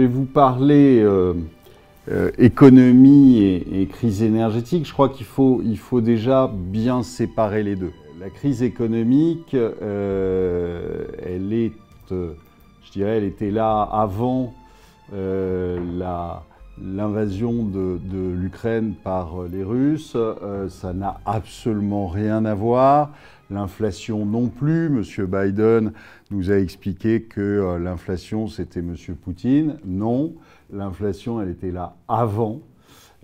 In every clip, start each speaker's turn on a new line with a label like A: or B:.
A: vais vous parler économie et crise énergétique. Je crois qu'il faut déjà bien séparer les deux. La crise économique, elle est, je dirais, elle était là avant l'invasion de l'Ukraine par les Russes. Ça n'a absolument rien à voir. L'inflation non plus. Monsieur Biden nous a expliqué que l'inflation, c'était Monsieur Poutine. Non, l'inflation, elle était là avant,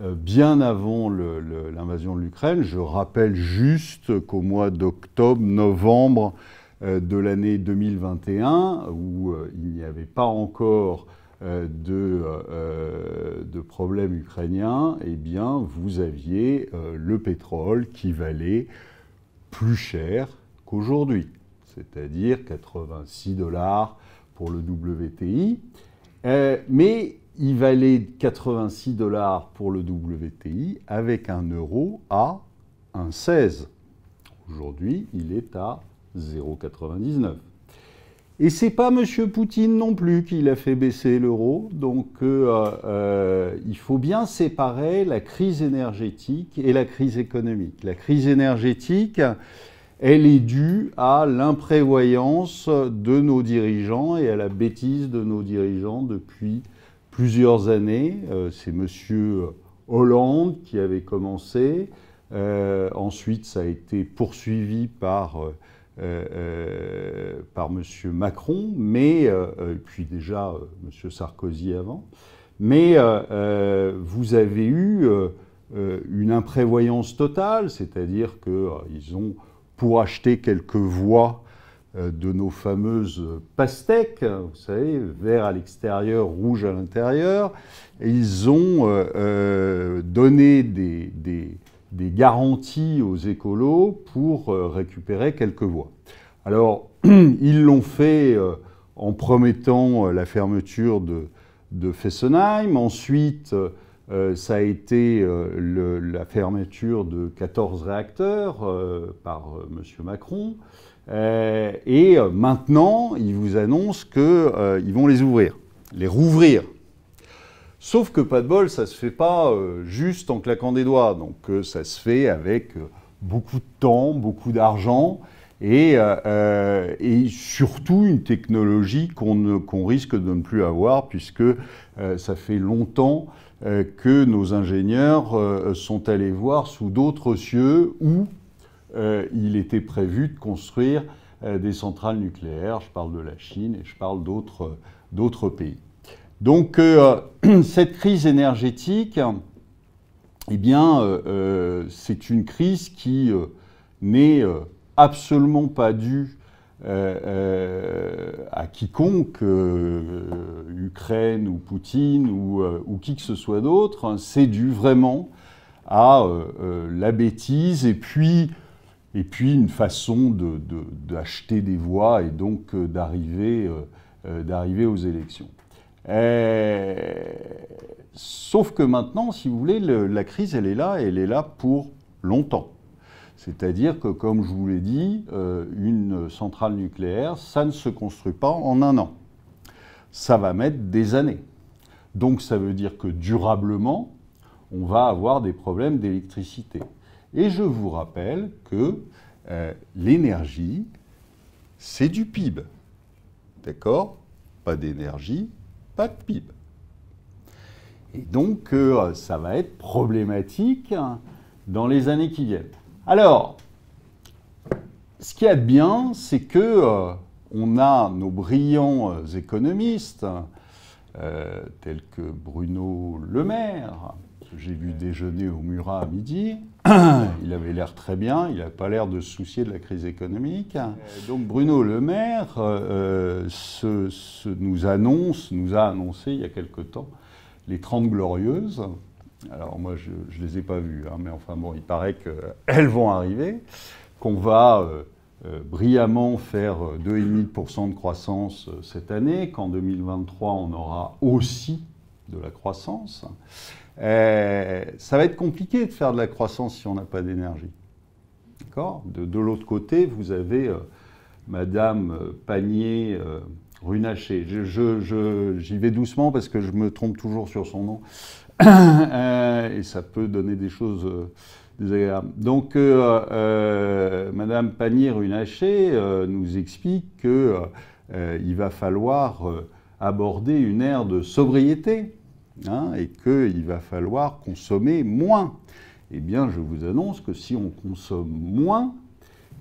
A: bien avant l'invasion de l'Ukraine. Je rappelle juste qu'au mois d'octobre, novembre de l'année 2021, où il n'y avait pas encore de problème ukrainien, eh bien, vous aviez le pétrole qui valait plus cher qu'aujourd'hui, c'est-à-dire 86 $ pour le WTI. Mais il valait 86 $ pour le WTI avec un euro à 1,16. Aujourd'hui, il est à 0,99. Et c'est pas M. Poutine non plus qui l'a fait baisser l'euro. Donc il faut bien séparer la crise énergétique et la crise économique. La crise énergétique, elle est due à l'imprévoyance de nos dirigeants et à la bêtise de nos dirigeants depuis plusieurs années. C'est M. Hollande qui avait commencé. Ensuite, ça a été poursuivi par M. Macron, mais puis déjà M. Sarkozy avant. Mais vous avez eu une imprévoyance totale, c'est-à-dire qu'ils ont, pour acheter quelques voix de nos fameuses pastèques, vous savez, vert à l'extérieur, rouge à l'intérieur, ils ont donné des garanties aux écolos pour récupérer quelques voix. Alors, ils l'ont fait en promettant la fermeture de Fessenheim. Ensuite, ça a été la fermeture de 14 réacteurs par M. Macron. Et maintenant, ils vous annoncent qu'ils vont les ouvrir, les rouvrir. Sauf que, pas de bol, ça ne se fait pas juste en claquant des doigts. Donc ça se fait avec beaucoup de temps, beaucoup d'argent et surtout une technologie qu'on risque de ne plus avoir puisque ça fait longtemps que nos ingénieurs sont allés voir sous d'autres cieux où il était prévu de construire des centrales nucléaires. Je parle de la Chine et je parle d'autres pays. Donc cette crise énergétique, eh bien, c'est une crise qui n'est absolument pas due à quiconque, Ukraine ou Poutine ou qui que ce soit d'autre. C'est dû vraiment à la bêtise et puis une façon d'acheter des voix et donc d'arriver aux élections. Sauf que maintenant, si vous voulez, la crise, elle est là pour longtemps. C'est-à-dire que, comme je vous l'ai dit, une centrale nucléaire, ça ne se construit pas en un an. Ça va mettre des années. Donc ça veut dire que durablement, on va avoir des problèmes d'électricité. Et je vous rappelle que l'énergie, c'est du PIB. D'accord ? Pas d'énergie, pas de PIB. Et donc, ça va être problématique dans les années qui viennent. Alors, ce qu'il y a de bien, c'est que on a nos brillants économistes, tels que Bruno Le Maire, que j'ai vu déjeuner au Murat à midi. Il avait l'air très bien, il n'a pas l'air de se soucier de la crise économique. Donc Bruno Le Maire nous a annoncé il y a quelque temps les 30 Glorieuses. Alors moi, je ne les ai pas vues, hein, mais enfin bon, il paraît qu'elles vont arriver, qu'on va brillamment faire 2,5% de croissance cette année, qu'en 2023, on aura aussi de la croissance. Ça va être compliqué de faire de la croissance si on n'a pas d'énergie. D'accord ? De l'autre côté, vous avez Madame Pannier Runacher. J'y vais doucement parce que je me trompe toujours sur son nom. Et ça peut donner des choses désagréables. Donc, Madame Pannier-Runacher nous explique qu'il va falloir aborder une ère de sobriété, hein, et qu'il va falloir consommer moins. Eh bien, je vous annonce que si on consomme moins,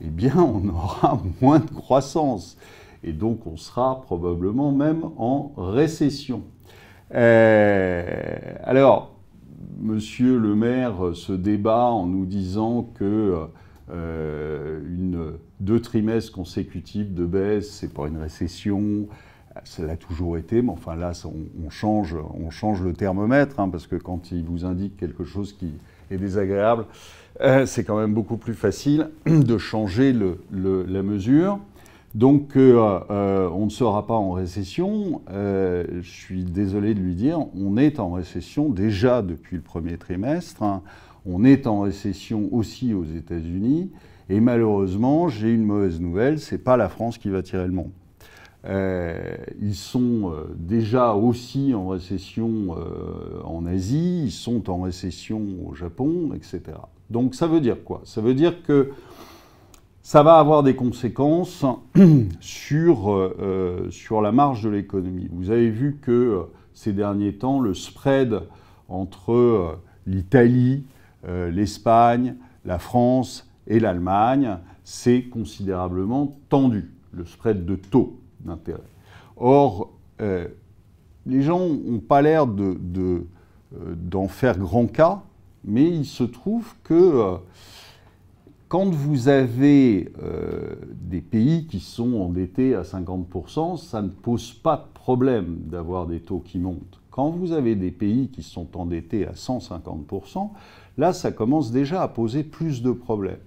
A: eh bien, on aura moins de croissance. Et donc, on sera probablement même en récession. Alors, Monsieur le maire se débat en nous disant que 2 trimestres consécutifs de baisse, c'est pas une récession. Ça l'a toujours été, mais enfin là, on change le thermomètre, hein, parce que quand il vous indique quelque chose qui est désagréable, c'est quand même beaucoup plus facile de changer la mesure. Donc, on ne sera pas en récession. Je suis désolé de lui dire, on est en récession déjà depuis le premier trimestre, hein. On est en récession aussi aux États-Unis. Et malheureusement, j'ai une mauvaise nouvelle, c'est pas la France qui va tirer le monde. Ils sont déjà aussi en récession en Asie, ils sont en récession au Japon, etc. Donc ça veut dire quoi? Ça veut dire que ça va avoir des conséquences sur la marge de l'économie. Vous avez vu que ces derniers temps, le spread entre l'Italie, l'Espagne, la France et l'Allemagne s'est considérablement tendu, le spread de taux d'intérêt. Or, les gens n'ont pas l'air d'en faire grand cas, mais il se trouve que quand vous avez des pays qui sont endettés à 50%, ça ne pose pas de problème d'avoir des taux qui montent. Quand vous avez des pays qui sont endettés à 150%, là, ça commence déjà à poser plus de problèmes.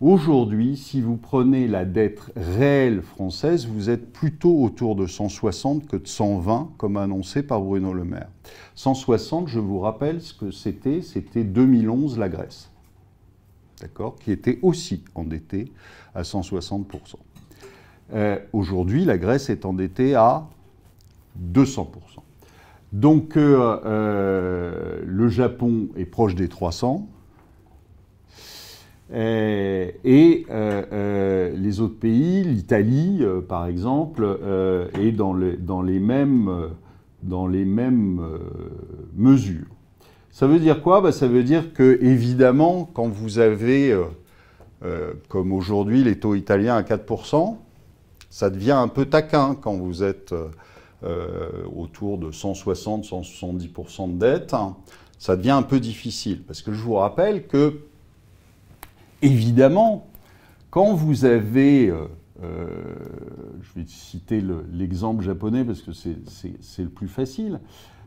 A: Aujourd'hui, si vous prenez la dette réelle française, vous êtes plutôt autour de 160 que de 120, comme annoncé par Bruno Le Maire. 160, je vous rappelle ce que c'était 2011, la Grèce, d'accord, qui était aussi endettée à 160%. Aujourd'hui, la Grèce est endettée à 200%. Donc, le Japon est proche des 300%. Et les autres pays, l'Italie par exemple, est dans les mêmes mesures. Ça veut dire quoi? Ça veut dire que, évidemment, quand vous avez, comme aujourd'hui, les taux italiens à 4%, ça devient un peu taquin quand vous êtes autour de 160-170% de dette. Ça devient un peu difficile, parce que je vous rappelle que évidemment, quand vous avez, je vais citer l'exemple japonais parce que c'est le plus facile,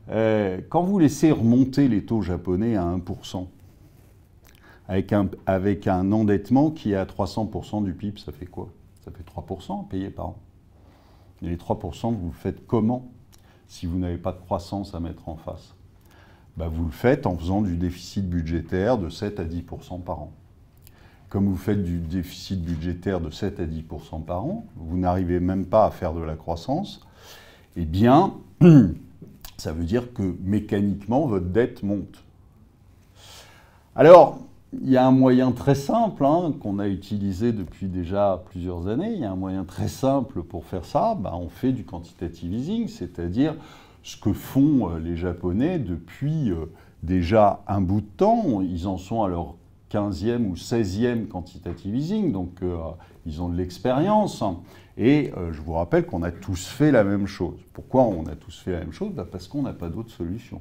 A: quand vous laissez remonter les taux japonais à 1%, avec un endettement qui est à 300% du PIB, ça fait quoi? Ça fait 3% payés par an. Et les 3%, vous le faites comment si vous n'avez pas de croissance à mettre en face? Vous le faites en faisant du déficit budgétaire de 7 à 10% par an. Comme vous faites du déficit budgétaire de 7 à 10% par an, vous n'arrivez même pas à faire de la croissance, eh bien, ça veut dire que mécaniquement, votre dette monte. Alors, il y a un moyen très simple qu'on a utilisé depuis déjà plusieurs années. Il y a un moyen très simple pour faire ça. On fait du quantitative easing, c'est-à-dire ce que font les Japonais depuis déjà un bout de temps. Ils en sont à leur 15e ou 16e quantitative easing, donc ils ont de l'expérience. Et je vous rappelle qu'on a tous fait la même chose. Pourquoi on a tous fait la même chose? Parce qu'on n'a pas d'autre solution.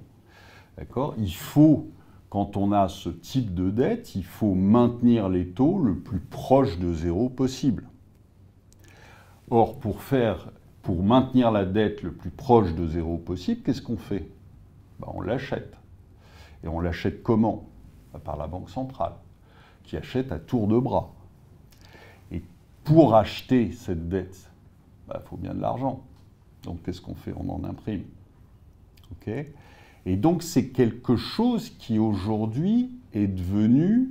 A: D'accord? Il faut, quand on a ce type de dette, il faut maintenir les taux le plus proche de zéro possible. Or, pour maintenir la dette le plus proche de zéro possible, qu'est-ce qu'on fait? On l'achète. Et on l'achète comment? Par la Banque centrale, qui achète à tour de bras. Et pour acheter cette dette, il faut bien de l'argent. Donc qu'est-ce qu'on fait? On en imprime. Okay? Et donc c'est quelque chose qui aujourd'hui est devenu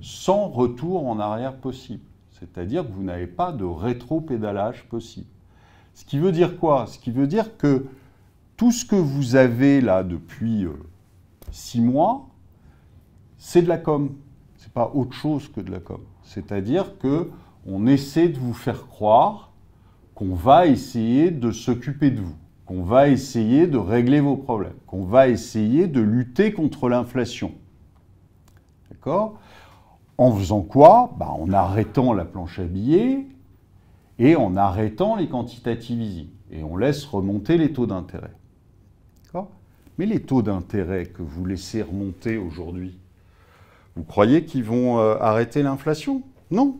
A: sans retour en arrière possible. C'est-à-dire que vous n'avez pas de rétro-pédalage possible. Ce qui veut dire quoi? Ce qui veut dire que tout ce que vous avez là depuis 6 mois, c'est de la com. Ce n'est pas autre chose que de la com. C'est-à-dire qu'on essaie de vous faire croire qu'on va essayer de s'occuper de vous, qu'on va essayer de régler vos problèmes, qu'on va essayer de lutter contre l'inflation. D'accord? En faisant quoi? En arrêtant la planche à billets et en arrêtant les quantitative easing. Et on laisse remonter les taux d'intérêt. D'accord? Mais les taux d'intérêt que vous laissez remonter aujourd'hui, vous croyez qu'ils vont arrêter l'inflation? Non.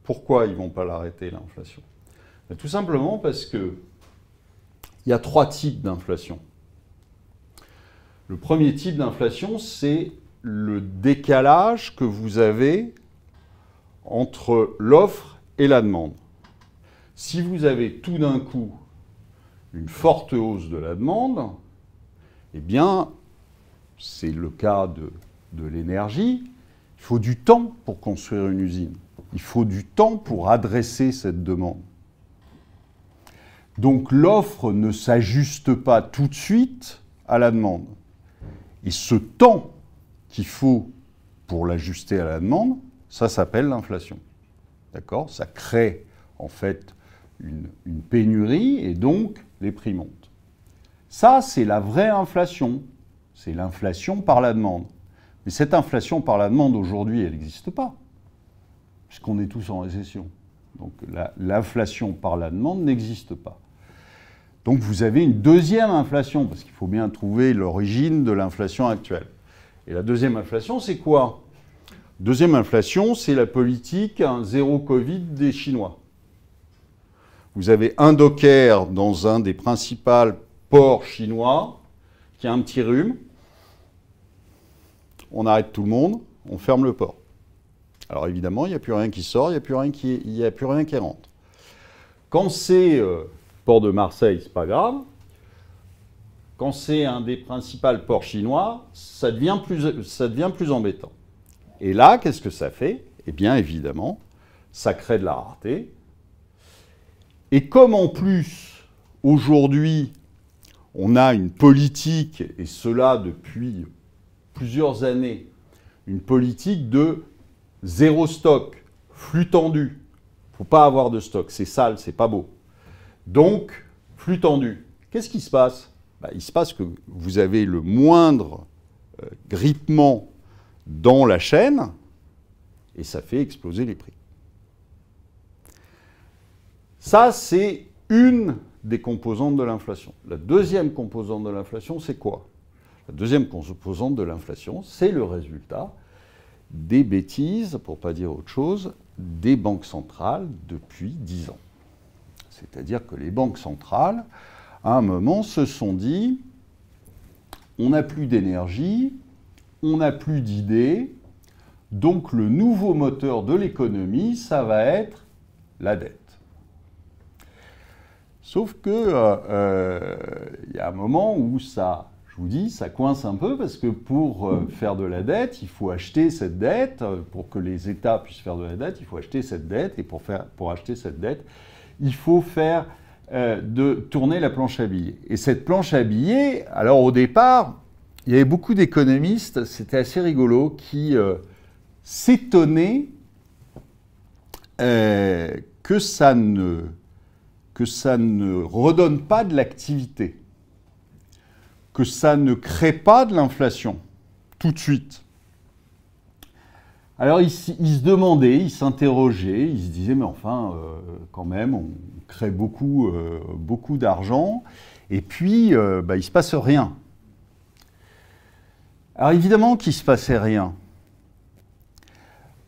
A: Pourquoi ils ne vont pas l'arrêter, l'inflation? Tout simplement parce qu'il y a 3 types d'inflation. Le premier type d'inflation, c'est le décalage que vous avez entre l'offre et la demande. Si vous avez tout d'un coup une forte hausse de la demande, eh bien, c'est le cas de l'énergie, il faut du temps pour construire une usine. Il faut du temps pour adresser cette demande. Donc l'offre ne s'ajuste pas tout de suite à la demande. Et ce temps qu'il faut pour l'ajuster à la demande, ça s'appelle l'inflation. D'accord? Ça crée en fait une pénurie et donc les prix montent. Ça, c'est la vraie inflation. C'est l'inflation par la demande. Mais cette inflation par la demande aujourd'hui, elle n'existe pas, puisqu'on est tous en récession. Donc l'inflation par la demande n'existe pas. Donc vous avez une deuxième inflation, parce qu'il faut bien trouver l'origine de l'inflation actuelle. Et la deuxième inflation, c'est quoi? Deuxième inflation, c'est la politique zéro Covid des Chinois. Vous avez un docker dans un des principaux ports chinois qui a un petit rhume. On arrête tout le monde, on ferme le port. Alors évidemment, il n'y a plus rien qui sort, il n'y a plus rien qui rentre. Quand c'est port de Marseille, c'est pas grave. Quand c'est un des principaux ports chinois, ça devient plus embêtant. Et là, qu'est-ce que ça fait? Eh bien, évidemment, ça crée de la rareté. Et comme en plus, aujourd'hui, on a une politique, et cela depuis plusieurs années, une politique de zéro stock, flux tendu. Il ne faut pas avoir de stock, c'est sale, c'est pas beau. Donc, flux tendu. Qu'est-ce qui se passe? Il se passe que vous avez le moindre grippement dans la chaîne et ça fait exploser les prix. Ça, c'est une des composantes de l'inflation. La deuxième composante de l'inflation, c'est quoi? La deuxième composante de l'inflation, c'est le résultat des bêtises, pour ne pas dire autre chose, des banques centrales depuis 10 ans. C'est-à-dire que les banques centrales, à un moment, se sont dit on n'a plus d'énergie, on n'a plus d'idées, donc le nouveau moteur de l'économie, ça va être la dette. Sauf que y a un moment où ça, je vous dis, ça coince un peu parce que pour faire de la dette, il faut acheter cette dette. Pour que les États puissent faire de la dette, il faut acheter cette dette. Et pour acheter cette dette, il faut faire tourner la planche à billets. Et cette planche à billets, alors au départ, il y avait beaucoup d'économistes, c'était assez rigolo, qui s'étonnaient que ça ne redonne pas de l'activité, que ça ne crée pas de l'inflation tout de suite. Alors ils se demandaient, ils s'interrogeaient, ils se disaient mais enfin quand même on crée beaucoup d'argent et puis il ne se passe rien. Alors évidemment qu'il ne se passait rien.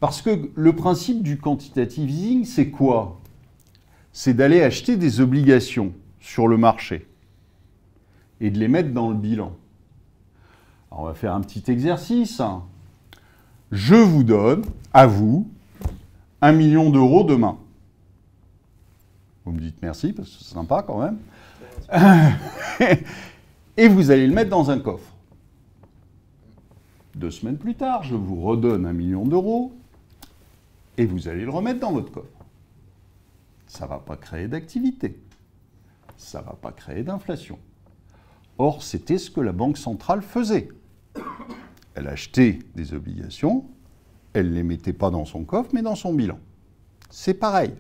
A: Parce que le principe du quantitative easing, c'est quoi? C'est d'aller acheter des obligations sur le marché et de les mettre dans le bilan. Alors on va faire un petit exercice. Je vous donne, à vous, 1 million d'euros demain. Vous me dites merci, parce que c'est sympa quand même. Et vous allez le mettre dans un coffre. 2 semaines plus tard, je vous redonne 1 million d'euros et vous allez le remettre dans votre coffre. Ça ne va pas créer d'activité. ça ne va pas créer d'inflation. Or, c'était ce que la Banque centrale faisait. Elle achetait des obligations, elle ne les mettait pas dans son coffre, mais dans son bilan. C'est pareil.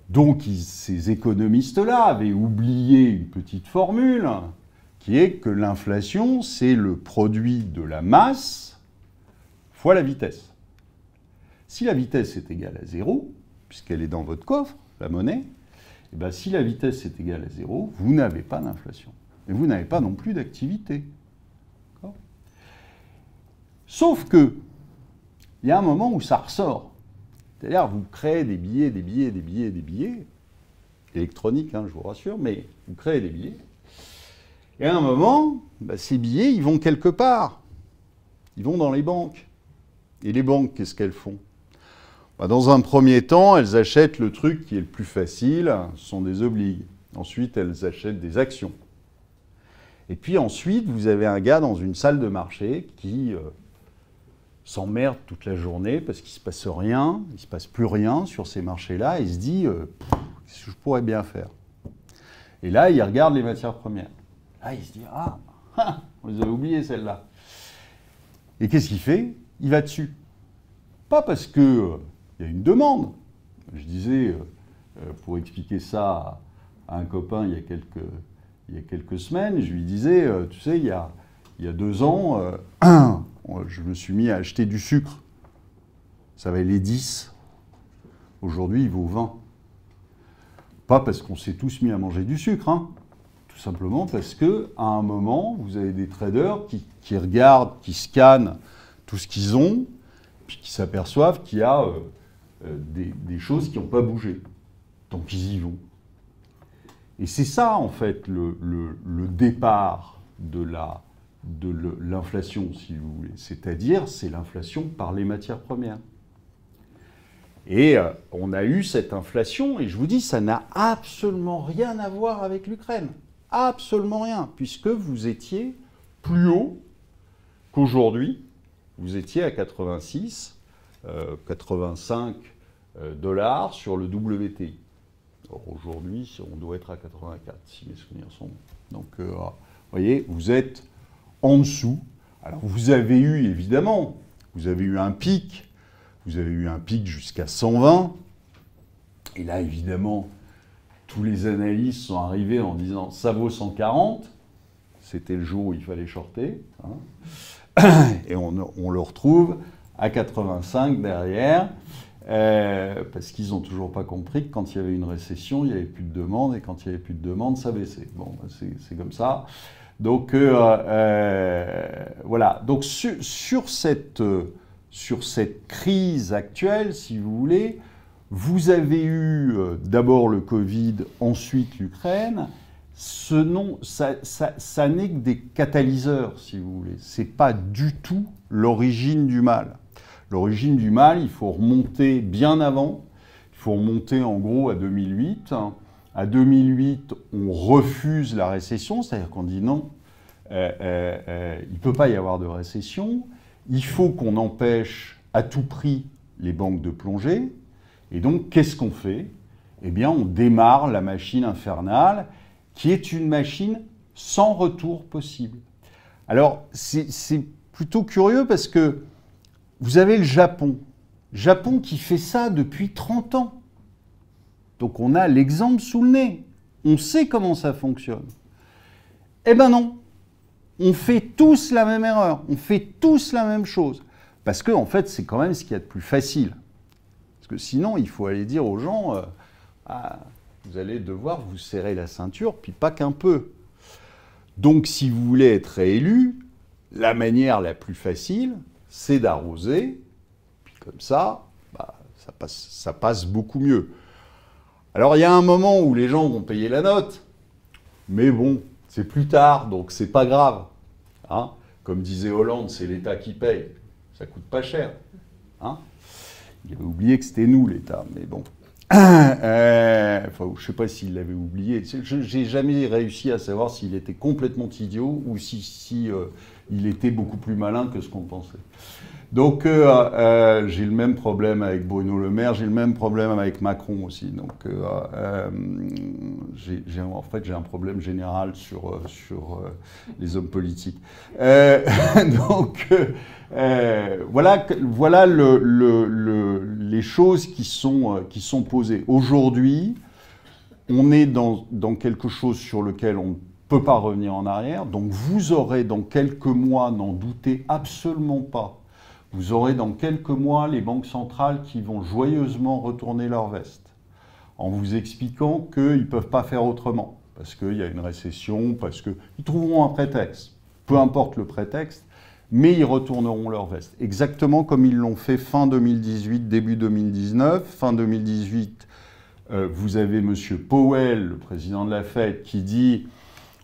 A: Donc, ces économistes-là avaient oublié une petite formule qui est que l'inflation, c'est le produit de la masse fois la vitesse. Si la vitesse est égale à 0, puisqu'elle est dans votre coffre, la monnaie, eh bien, si la vitesse est égale à 0, vous n'avez pas d'inflation. Et vous n'avez pas non plus d'activité. Sauf que, il y a un moment où ça ressort. C'est-à-dire, vous créez des billets, électroniques, hein, je vous rassure, mais vous créez des billets. Et à un moment, ces billets, ils vont quelque part. Ils vont dans les banques. Et les banques, qu'est-ce qu'elles font ? Dans un premier temps, elles achètent le truc qui est le plus facile, ce sont des obligues. Ensuite, elles achètent des actions. Et puis ensuite, vous avez un gars dans une salle de marché qui s'emmerde toute la journée parce qu'il ne se passe rien, il ne se passe plus rien sur ces marchés-là, et il se dit qu'est-ce que je pourrais bien faire ? Et là, il regarde les matières premières. Là, il se dit on les avait oubliées celles-là. Et qu'est-ce qu'il fait ? Il va dessus. Pas parce que il y a une demande. Je disais, pour expliquer ça à un copain il y a quelques semaines, je lui disais, tu sais, il y a 2 ans, je me suis mis à acheter du sucre. Ça valait 10. Aujourd'hui, il vaut 20. Pas parce qu'on s'est tous mis à manger du sucre, hein. Tout simplement parce qu'à un moment, vous avez des traders qui regardent, qui scannent tout ce qu'ils ont, puis qui s'aperçoivent qu'il y a des choses qui n'ont pas bougé. Donc ils y vont. Et c'est ça, en fait, le départ de l'inflation, si vous voulez. C'est-à-dire, c'est l'inflation par les matières premières. Et on a eu cette inflation, et je vous dis, ça n'a absolument rien à voir avec l'Ukraine. Absolument rien, puisque vous étiez plus haut qu'aujourd'hui. Vous étiez à 86, 85 $ sur le WTI. Or, aujourd'hui, on doit être à 84, si mes souvenirs sont bons. Donc, vous voyez, vous êtes en dessous. Alors, vous avez eu, évidemment, vous avez eu un pic. Vous avez eu un pic jusqu'à 120. Et là, évidemment, tous les analystes sont arrivés en disant « ça vaut 140 ». C'était le jour où il fallait shorter. Hein. Et on le retrouve à 85 derrière, parce qu'ils n'ont toujours pas compris que quand il y avait une récession, il n'y avait plus de demande, et quand il n'y avait plus de demande, ça baissait. Bon, c'est comme ça. Donc, voilà. Donc, sur cette crise actuelle, si vous voulez, vous avez eu d'abord le Covid, ensuite l'Ukraine. Ça n'est que des catalyseurs, si vous voulez. Ce n'est pas du tout l'origine du mal. L'origine du mal, il faut remonter bien avant. Il faut remonter en gros à 2008. À 2008, on refuse la récession, c'est-à-dire qu'on dit non, il ne peut pas y avoir de récession. Il faut qu'on empêche à tout prix les banques de plonger. Et donc, qu'est-ce qu'on fait ? Eh bien, on démarre la machine infernale, qui est une machine sans retour possible. Alors, c'est plutôt curieux parce que vous avez le Japon. Japon qui fait ça depuis 30 ans. Donc, on a l'exemple sous le nez. On sait comment ça fonctionne. Eh ben non. On fait tous la même erreur. On fait tous la même chose. Parce que, en fait, c'est quand même ce qu'il y a de plus facile. Parce que sinon, il faut aller dire aux gens vous allez devoir vous serrer la ceinture, puis pas qu'un peu. Donc, si vous voulez être réélu, la manière la plus facile, c'est d'arroser, puis comme ça, ça passe beaucoup mieux. Alors, il y a un moment où les gens vont payer la note, mais bon, c'est plus tard, donc c'est pas grave. Hein, comme disait Hollande, c'est l'État qui paye. Ça coûte pas cher. Hein, il avait oublié que c'était nous, l'État, mais bon. Enfin, je ne sais pas s'il l'avait oublié. Je n'ai jamais réussi à savoir s'il était complètement idiot ou si il était beaucoup plus malin que ce qu'on pensait. Donc j'ai le même problème avec Bruno Le Maire, j'ai le même problème avec Macron aussi. Donc en fait j'ai un problème général sur les hommes politiques. Donc voilà les choses qui sont posées. Aujourd'hui, on est dans quelque chose sur lequel on ne peut pas revenir en arrière. Donc vous aurez dans quelques mois, n'en doutez absolument pas, vous aurez dans quelques mois les banques centrales qui vont joyeusement retourner leur veste en vous expliquant qu'ils ne peuvent pas faire autrement, parce qu'il y a une récession, parce qu'ils trouveront un prétexte, peu importe le prétexte, mais ils retourneront leur veste. Exactement comme ils l'ont fait fin 2018, début 2019. Fin 2018, vous avez M. Powell, le président de la Fed, qui dit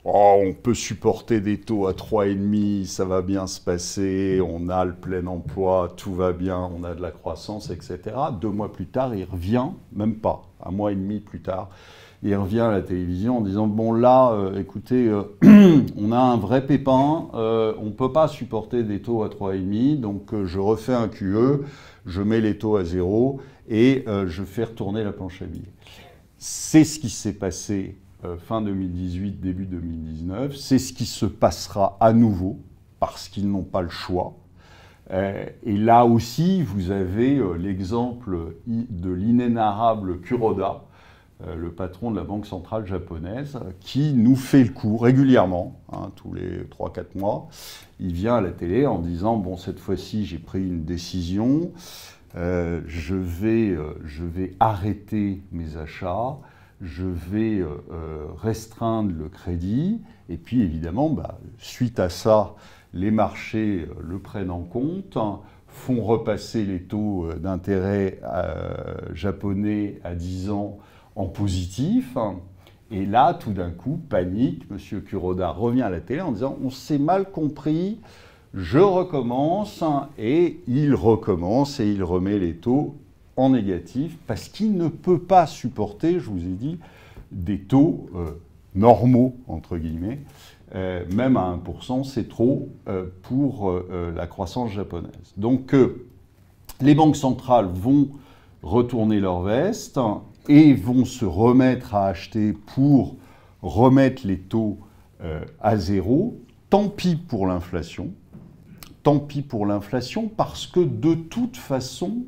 A: oh, on peut supporter des taux à 3,5, ça va bien se passer, on a le plein emploi, tout va bien, on a de la croissance, etc. 2 mois plus tard, il revient, même pas, 1 mois et demi plus tard, il revient à la télévision en disant bon là, écoutez, on a un vrai pépin, on ne peut pas supporter des taux à 3,5, donc je refais un QE, je mets les taux à 0 et je fais retourner la planche à billets. C'est ce qui s'est passé fin 2018, début 2019. C'est ce qui se passera à nouveau, parce qu'ils n'ont pas le choix. Et là aussi, vous avez l'exemple de l'inénarrable Kuroda, le patron de la Banque centrale japonaise, qui nous fait le coup régulièrement, hein, tous les 3-4 mois. Il vient à la télé en disant « Bon, cette fois-ci, j'ai pris une décision, je vais arrêter mes achats, je vais restreindre le crédit. » Et puis, évidemment, suite à ça, les marchés le prennent en compte, font repasser les taux d'intérêt japonais à 10 ans en positif. Et là, tout d'un coup, panique, M. Kuroda revient à la télé en disant « On s'est mal compris, je recommence ». Et il recommence et il remet les taux en négatif parce qu'il ne peut pas supporter, je vous ai dit, des taux normaux, entre guillemets. Même à 1%, c'est trop pour la croissance japonaise. Donc, les banques centrales vont retourner leur veste et vont se remettre à acheter pour remettre les taux à 0. Tant pis pour l'inflation. Tant pis pour l'inflation parce que de toute façon,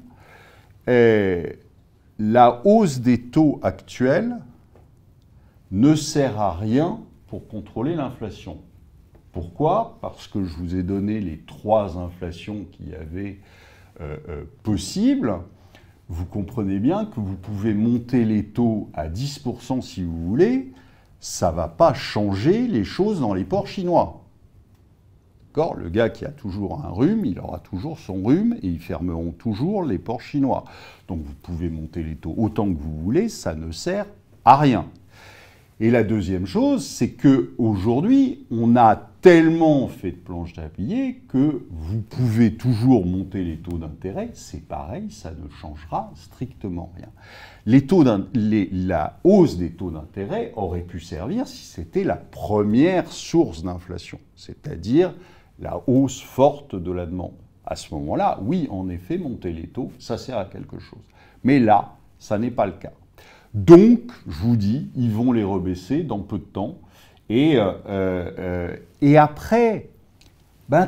A: la hausse des taux actuels ne sert à rien pour contrôler l'inflation. Pourquoi? Parce que je vous ai donné les 3 inflations qu'il y avait possibles. Vous comprenez bien que vous pouvez monter les taux à 10% si vous voulez, ça ne va pas changer les choses dans les ports chinois. Le gars qui a toujours un rhume, il aura toujours son rhume et ils fermeront toujours les ports chinois. Donc vous pouvez monter les taux autant que vous voulez, ça ne sert à rien. Et la deuxième chose, c'est qu'aujourd'hui, on a tellement fait de planches à billets que vous pouvez toujours monter les taux d'intérêt, c'est pareil, ça ne changera strictement rien. La hausse des taux d'intérêt aurait pu servir si c'était la première source d'inflation, c'est-à-dire la hausse forte de la demande. À ce moment-là, oui, en effet, monter les taux, ça sert à quelque chose. Mais là, ça n'est pas le cas. Donc, je vous dis, ils vont les rebaisser dans peu de temps. Et après,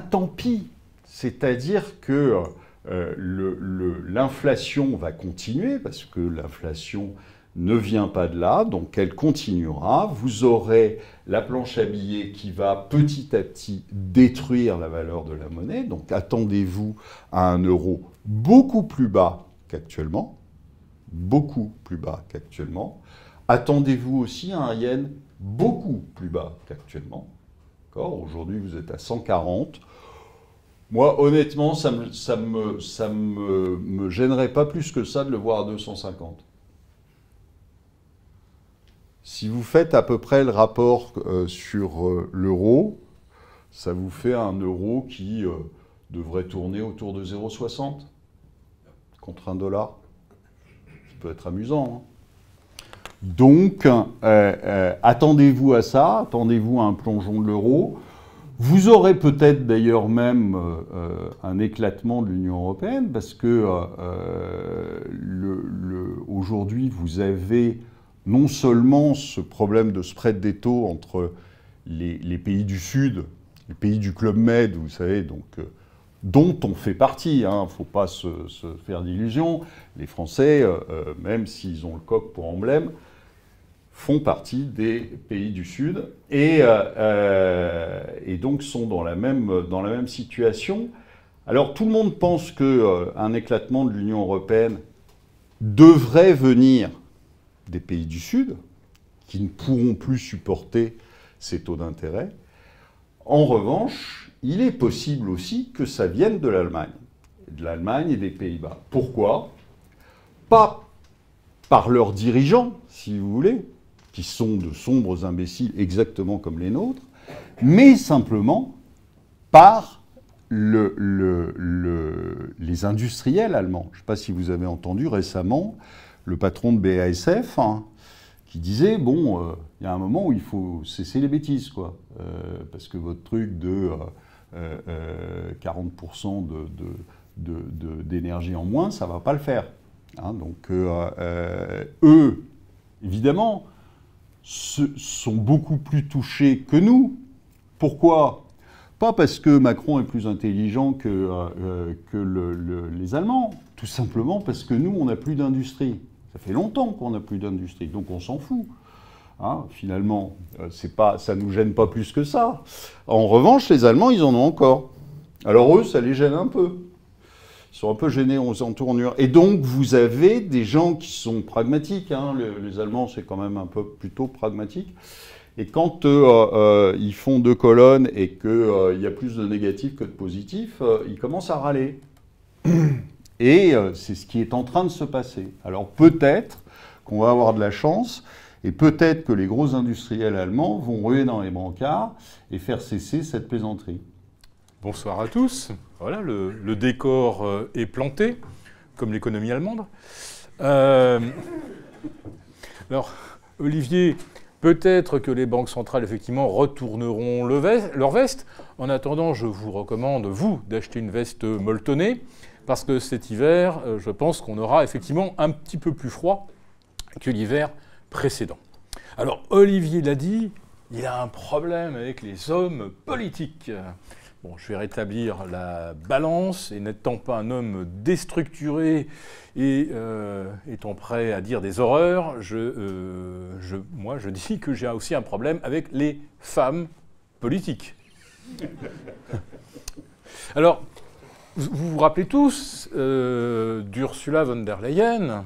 A: tant pis. C'est-à-dire que l'inflation va continuer, parce que l'inflation ne vient pas de là, donc elle continuera. Vous aurez la planche à billets qui va petit à petit détruire la valeur de la monnaie. Donc attendez-vous à un euro beaucoup plus bas qu'actuellement. Beaucoup plus bas qu'actuellement. Attendez-vous aussi à un yen beaucoup plus bas qu'actuellement. Aujourd'hui, vous êtes à 140. Moi, honnêtement, ça me gênerait pas plus que ça de le voir à 250. Si vous faites à peu près le rapport sur l'euro, ça vous fait un euro qui devrait tourner autour de 0,60 contre $1. Ça peut être amusant. Donc, attendez-vous à ça, attendez-vous à un plongeon de l'euro. Vous aurez peut-être d'ailleurs même un éclatement de l'Union européenne, parce que aujourd'hui, vous avez non seulement ce problème de spread des taux entre les pays du Sud, les pays du Club Med, vous savez, donc, dont on fait partie, il ne faut pas se faire d'illusions. Les Français, même s'ils ont le coq pour emblème, font partie des pays du Sud et donc sont dans la même situation. Alors tout le monde pense qu'un éclatement de l'Union européenne devrait venir des pays du Sud, qui ne pourront plus supporter ces taux d'intérêt. En revanche, il est possible aussi que ça vienne de l'Allemagne et des Pays-Bas. Pourquoi ? Pas par leurs dirigeants, si vous voulez, qui sont de sombres imbéciles exactement comme les nôtres, mais simplement par les industriels allemands. Je ne sais pas si vous avez entendu récemment le patron de BASF qui disait, bon, il y a un moment où il faut cesser les bêtises, quoi, parce que votre truc de 40% d'énergie en moins, ça ne va pas le faire. Donc eux, évidemment, sont beaucoup plus touchés que nous. Pourquoi ? Pas parce que Macron est plus intelligent que les Allemands, tout simplement parce que nous, on n'a plus d'industrie. Ça fait longtemps qu'on n'a plus d'industrie, donc on s'en fout. Finalement, ça ne nous gêne pas plus que ça. En revanche, les Allemands, ils en ont encore. Alors eux, ça les gêne un peu. Ils sont un peu gênés aux entournures. Et donc, vous avez des gens qui sont pragmatiques. Les Allemands, c'est quand même un peu plutôt pragmatique. Et quand ils font 2 colonnes et qu'il y a plus de négatifs que de positifs, ils commencent à râler. Et c'est ce qui est en train de se passer. Alors peut-être qu'on va avoir de la chance, et peut-être que les gros industriels allemands vont ruer dans les brancards et faire cesser cette plaisanterie.
B: Bonsoir à tous. Voilà, le décor est planté, comme l'économie allemande. Alors, Olivier, peut-être que les banques centrales, effectivement, retourneront leur veste. En attendant, je vous recommande, vous, d'acheter une veste molletonnée, parce que cet hiver, je pense qu'on aura effectivement un petit peu plus froid que l'hiver précédent. Alors, Olivier l'a dit, il a un problème avec les hommes politiques. Bon, je vais rétablir la balance, et n'étant pas un homme déstructuré et étant prêt à dire des horreurs, moi je dis que j'ai aussi un problème avec les femmes politiques. Alors, vous vous rappelez tous d'Ursula von der Leyen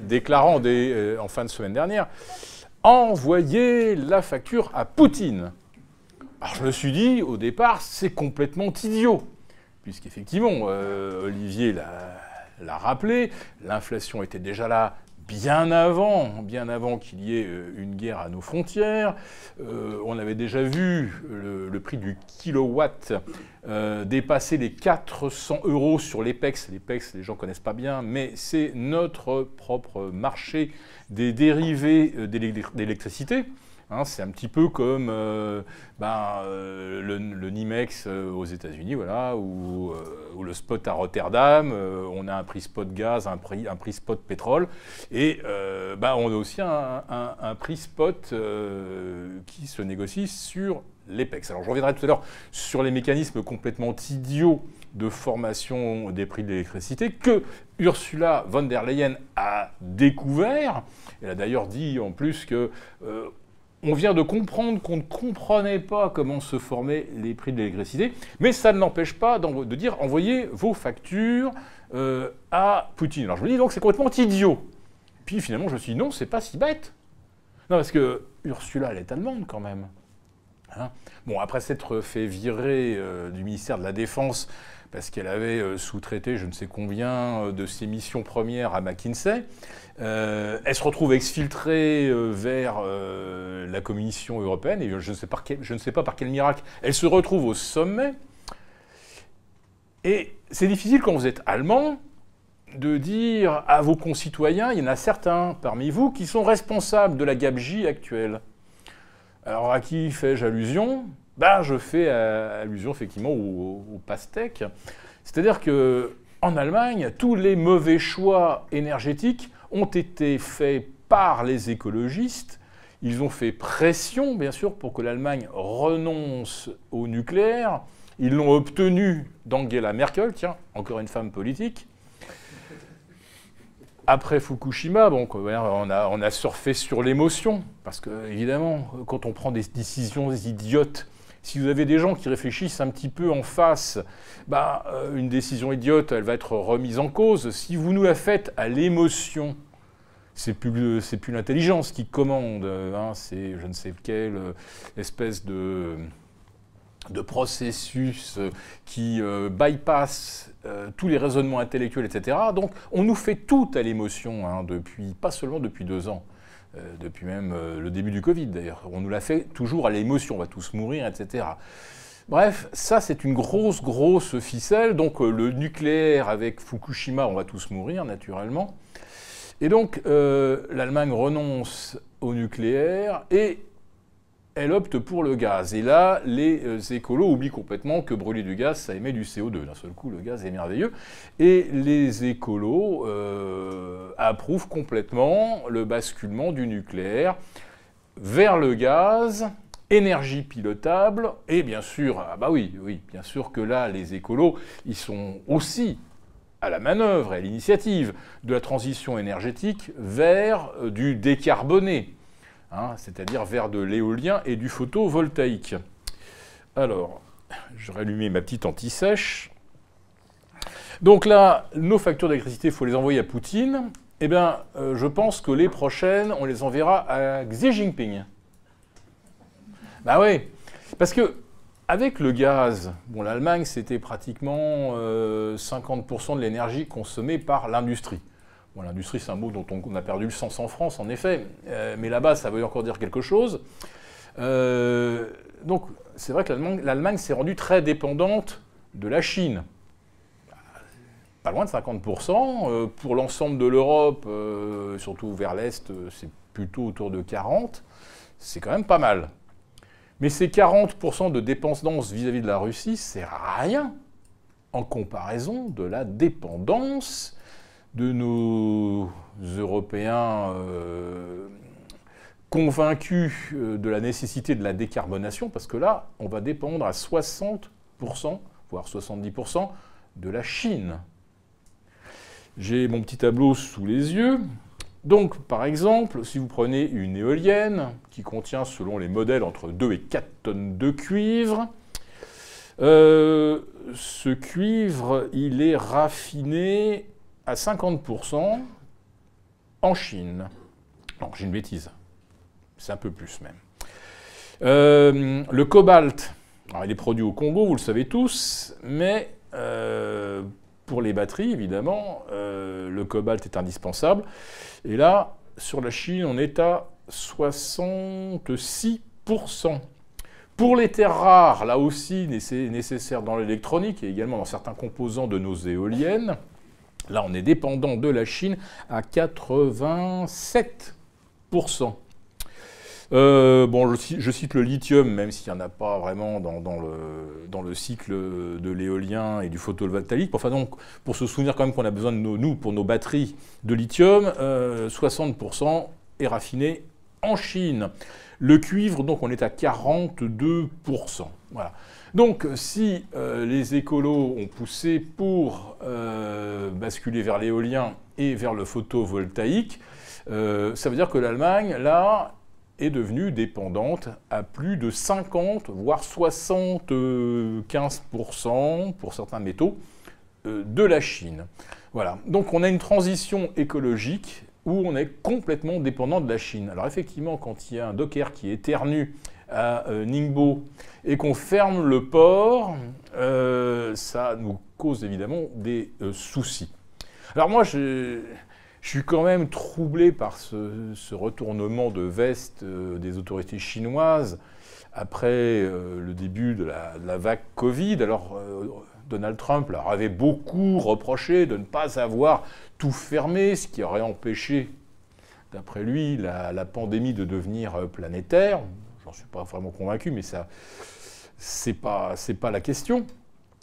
B: déclarant en fin de semaine dernière « Envoyez la facture à Poutine ». Alors je me suis dit, au départ, c'est complètement idiot, puisqu'effectivement, Olivier l'a rappelé, l'inflation était déjà là bien avant qu'il y ait une guerre à nos frontières. On avait déjà vu le prix du kilowatt dépasser les 400 € sur l'EPEX. L'EPEX, les gens ne connaissent pas bien, mais c'est notre propre marché des dérivés d'électricité. C'est un petit peu comme le NYMEX aux États-Unis, voilà, ou le spot à Rotterdam. On a un prix spot gaz, un prix spot pétrole, et on a aussi un prix spot qui se négocie sur l'EPEX. Alors je reviendrai tout à l'heure sur les mécanismes complètement idiots de formation des prix de l'électricité que Ursula von der Leyen a découvert. Elle a d'ailleurs dit en plus que on vient de comprendre qu'on ne comprenait pas comment se formaient les prix de l'électricité, mais ça ne l'empêche pas de dire « envoyez vos factures à Poutine ». Alors je me dis donc c'est complètement idiot. Puis finalement je me suis dit non, c'est pas si bête. Non, parce que Ursula, elle est allemande quand même. Bon, après s'être fait virer du ministère de la Défense parce qu'elle avait sous-traité je ne sais combien de ses missions premières à McKinsey, elle se retrouve exfiltrée vers la Commission européenne, et je ne sais pas par quel miracle, elle se retrouve au sommet. Et c'est difficile quand vous êtes allemand de dire à vos concitoyens, il y en a certains parmi vous qui sont responsables de la gabegie actuelle. Alors à qui fais-je allusion ? Ben, je fais allusion effectivement aux pastèques. C'est-à-dire qu'en Allemagne, tous les mauvais choix énergétiques ont été faits par les écologistes. Ils ont fait pression, bien sûr, pour que l'Allemagne renonce au nucléaire. Ils l'ont obtenu d'Angela Merkel, tiens, encore une femme politique. Après Fukushima, bon, on a surfé sur l'émotion, parce que, évidemment, quand on prend des décisions idiotes, si vous avez des gens qui réfléchissent un petit peu en face, bah, une décision idiote, elle va être remise en cause. Si vous nous la faites à l'émotion, c'est plus l'intelligence qui commande, hein, c'est je ne sais quelle espèce de processus qui bypass tous les raisonnements intellectuels, etc. Donc on nous fait tout à l'émotion, hein, pas seulement depuis 2 ans, depuis même le début du Covid d'ailleurs. On nous l'a fait toujours à l'émotion, on va tous mourir, etc. Bref, ça c'est une grosse ficelle. Donc le nucléaire avec Fukushima, on va tous mourir naturellement. Et donc l'Allemagne renonce au nucléaire et elle opte pour le gaz. Et là, les écolos oublient complètement que brûler du gaz, ça émet du CO2. D'un seul coup, le gaz est merveilleux. Et les écolos approuvent complètement le basculement du nucléaire vers le gaz, énergie pilotable. Et bien sûr, ah bah oui, bien sûr que là, les écolos, ils sont aussi à la manœuvre et à l'initiative de la transition énergétique vers du décarboné. Hein, c'est-à-dire vers de l'éolien et du photovoltaïque. Alors, je vais rallumer ma petite anti-sèche. Donc là, nos factures d'électricité, il faut les envoyer à Poutine. Eh bien, je pense que les prochaines, on les enverra à Xi Jinping. Bah oui, parce que avec le gaz, bon, l'Allemagne, c'était pratiquement 50% de l'énergie consommée par l'industrie. Bon, l'industrie, c'est un mot dont on a perdu le sens en France, en effet, mais là-bas, ça veut encore dire quelque chose. Donc, c'est vrai que l'Allemagne s'est rendue très dépendante de la Chine. Pas loin de 50%. Pour l'ensemble de l'Europe, surtout vers l'Est, c'est plutôt autour de 40%. C'est quand même pas mal. Mais ces 40% de dépendance vis-à-vis de la Russie, c'est rien en comparaison de la dépendance de nos Européens convaincus de la nécessité de la décarbonation, parce que là, on va dépendre à 60%, voire 70% de la Chine. J'ai mon petit tableau sous les yeux. Donc, par exemple, si vous prenez une éolienne qui contient, selon les modèles, entre 2 et 4 tonnes de cuivre, ce cuivre, il est raffiné à 50% en Chine. Non, j'ai une bêtise. C'est un peu plus même. Le cobalt, alors il est produit au Congo, vous le savez tous, mais pour les batteries, évidemment, le cobalt est indispensable. Et là, sur la Chine, on est à 66%. Pour les terres rares, là aussi, nécessaires dans l'électronique et également dans certains composants de nos éoliennes, là, on est dépendant de la Chine à 87%. Bon, je cite le lithium, même s'il n'y en a pas vraiment dans le cycle de l'éolien et du photovoltaïque. Enfin, donc, pour se souvenir quand même qu'on a besoin de nous, pour nos batteries de lithium, 60% est raffiné en Chine. Le cuivre, donc, on est à 42%. Voilà. Donc, si les écolos ont poussé pour basculer vers l'éolien et vers le photovoltaïque, ça veut dire que l'Allemagne, là, est devenue dépendante à plus de 50, voire 75% pour certains métaux de la Chine. Voilà. Donc on a une transition écologique où on est complètement dépendant de la Chine. Alors effectivement, quand il y a un docker qui éternue à Ningbo et qu'on ferme le port, ça nous cause évidemment des soucis. Alors moi, je suis quand même troublé par ce retournement de veste des autorités chinoises après le début de la vague Covid. Alors, Donald Trump leur avait beaucoup reproché de ne pas avoir tout fermé, ce qui aurait empêché, d'après lui, la pandémie de devenir planétaire. J'en suis pas vraiment convaincu, mais ça c'est pas la question.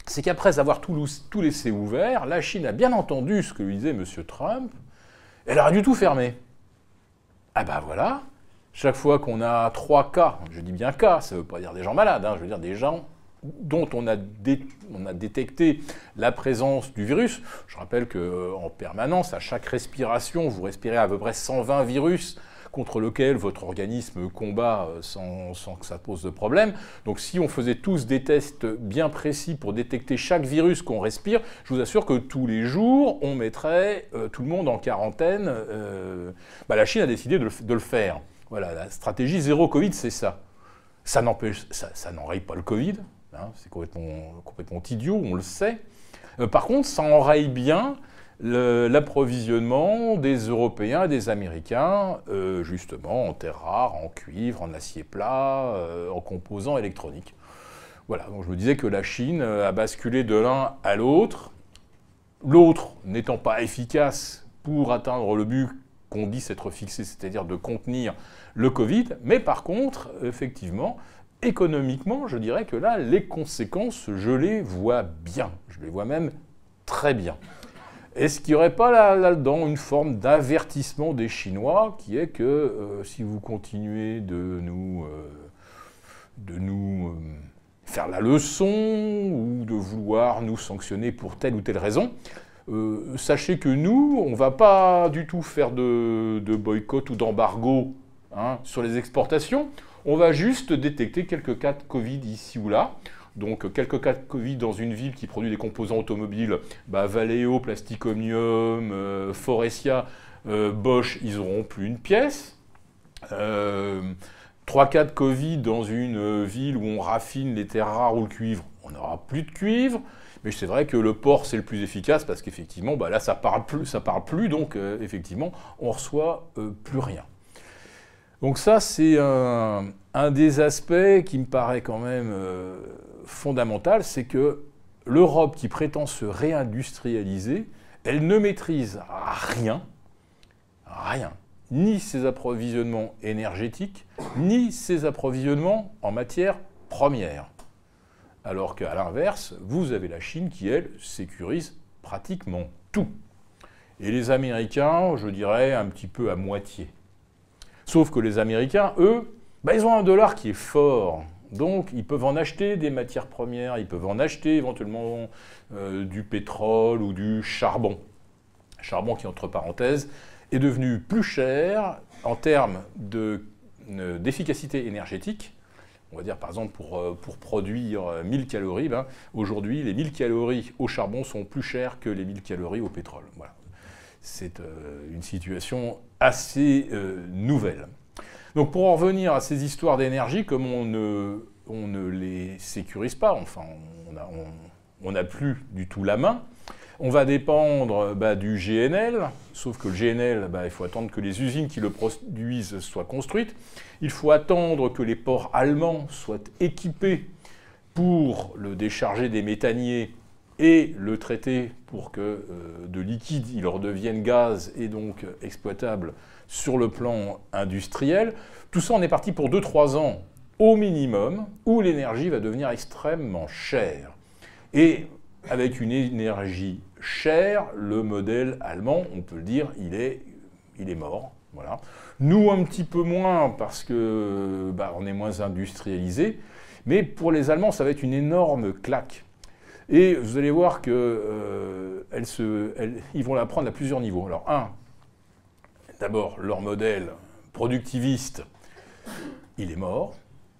B: C'est qu'après avoir tout laissé ouvert, la Chine a bien entendu ce que lui disait M. Trump, elle aurait dû tout fermer. Ah ben voilà, chaque fois qu'on a 3 cas, je dis bien cas, ça ne veut pas dire des gens malades, hein, je veux dire des gens dont on a détecté la présence du virus. Je rappelle qu'en permanence, à chaque respiration, vous respirez à peu près 120 virus contre lequel votre organisme combat sans que ça pose de problème. Donc si on faisait tous des tests bien précis pour détecter chaque virus qu'on respire, je vous assure que tous les jours, on mettrait tout le monde en quarantaine. La Chine a décidé de le faire. Voilà, la stratégie zéro Covid, c'est ça. Ça n'enraye pas le Covid, hein, c'est complètement idiot, on le sait. Par contre, ça enraye bien l'approvisionnement des Européens et des Américains, justement en terres rares, en cuivre, en acier plat, en composants électroniques. Voilà, donc je me disais que la Chine a basculé de l'un à l'autre, l'autre n'étant pas efficace pour atteindre le but qu'on dit s'être fixé, c'est-à-dire de contenir le Covid, mais par contre, effectivement, économiquement, je dirais que là, les conséquences, je les vois bien, je les vois même très bien. Est-ce qu'il n'y aurait pas là-dedans une forme d'avertissement des Chinois qui est que si vous continuez de nous faire la leçon ou de vouloir nous sanctionner pour telle ou telle raison, sachez que nous, on ne va pas du tout faire de boycott ou d'embargo sur les exportations, on va juste détecter quelques cas de Covid ici ou là. Donc quelques cas de Covid dans une ville qui produit des composants automobiles, Valeo, Plastic Omnium, Forestia, Bosch, ils n'auront plus une pièce. 3 cas de Covid dans une ville où on raffine les terres rares ou le cuivre, on n'aura plus de cuivre. Mais c'est vrai que le porc, c'est le plus efficace parce qu'effectivement, là, ça parle plus, donc effectivement, on reçoit plus rien. Donc ça, c'est un des aspects qui me paraît quand même fondamental, c'est que l'Europe qui prétend se réindustrialiser, elle ne maîtrise rien, ni ses approvisionnements énergétiques, ni ses approvisionnements en matières premières. Alors qu'à l'inverse, vous avez la Chine qui, elle, sécurise pratiquement tout. Et les Américains, je dirais, un petit peu à moitié. Sauf que les Américains, eux, ils ont un dollar qui est fort. Donc, ils peuvent en acheter des matières premières, ils peuvent en acheter éventuellement du pétrole ou du charbon. Charbon qui, entre parenthèses, est devenu plus cher en termes d'efficacité énergétique. On va dire, par exemple, pour produire 1000 calories, aujourd'hui, les 1000 calories au charbon sont plus chères que les 1000 calories au pétrole. Voilà. C'est une situation assez nouvelle. Donc pour en revenir à ces histoires d'énergie, comme on ne les sécurise pas, enfin on n'a plus du tout la main, on va dépendre du GNL, sauf que le GNL, il faut attendre que les usines qui le produisent soient construites, il faut attendre que les ports allemands soient équipés pour le décharger des méthaniers et le traiter pour que de liquide il redevienne gaz et donc exploitable sur le plan industriel. Tout ça, on est parti pour 2-3 ans au minimum, où l'énergie va devenir extrêmement chère. Et avec une énergie chère, le modèle allemand, on peut le dire, il est mort. Voilà. Nous, un petit peu moins, parce que on est moins industrialisé, mais pour les Allemands, ça va être une énorme claque. Et vous allez voir qu'ils vont la prendre à plusieurs niveaux. Alors, d'abord, leur modèle productiviste, il est mort.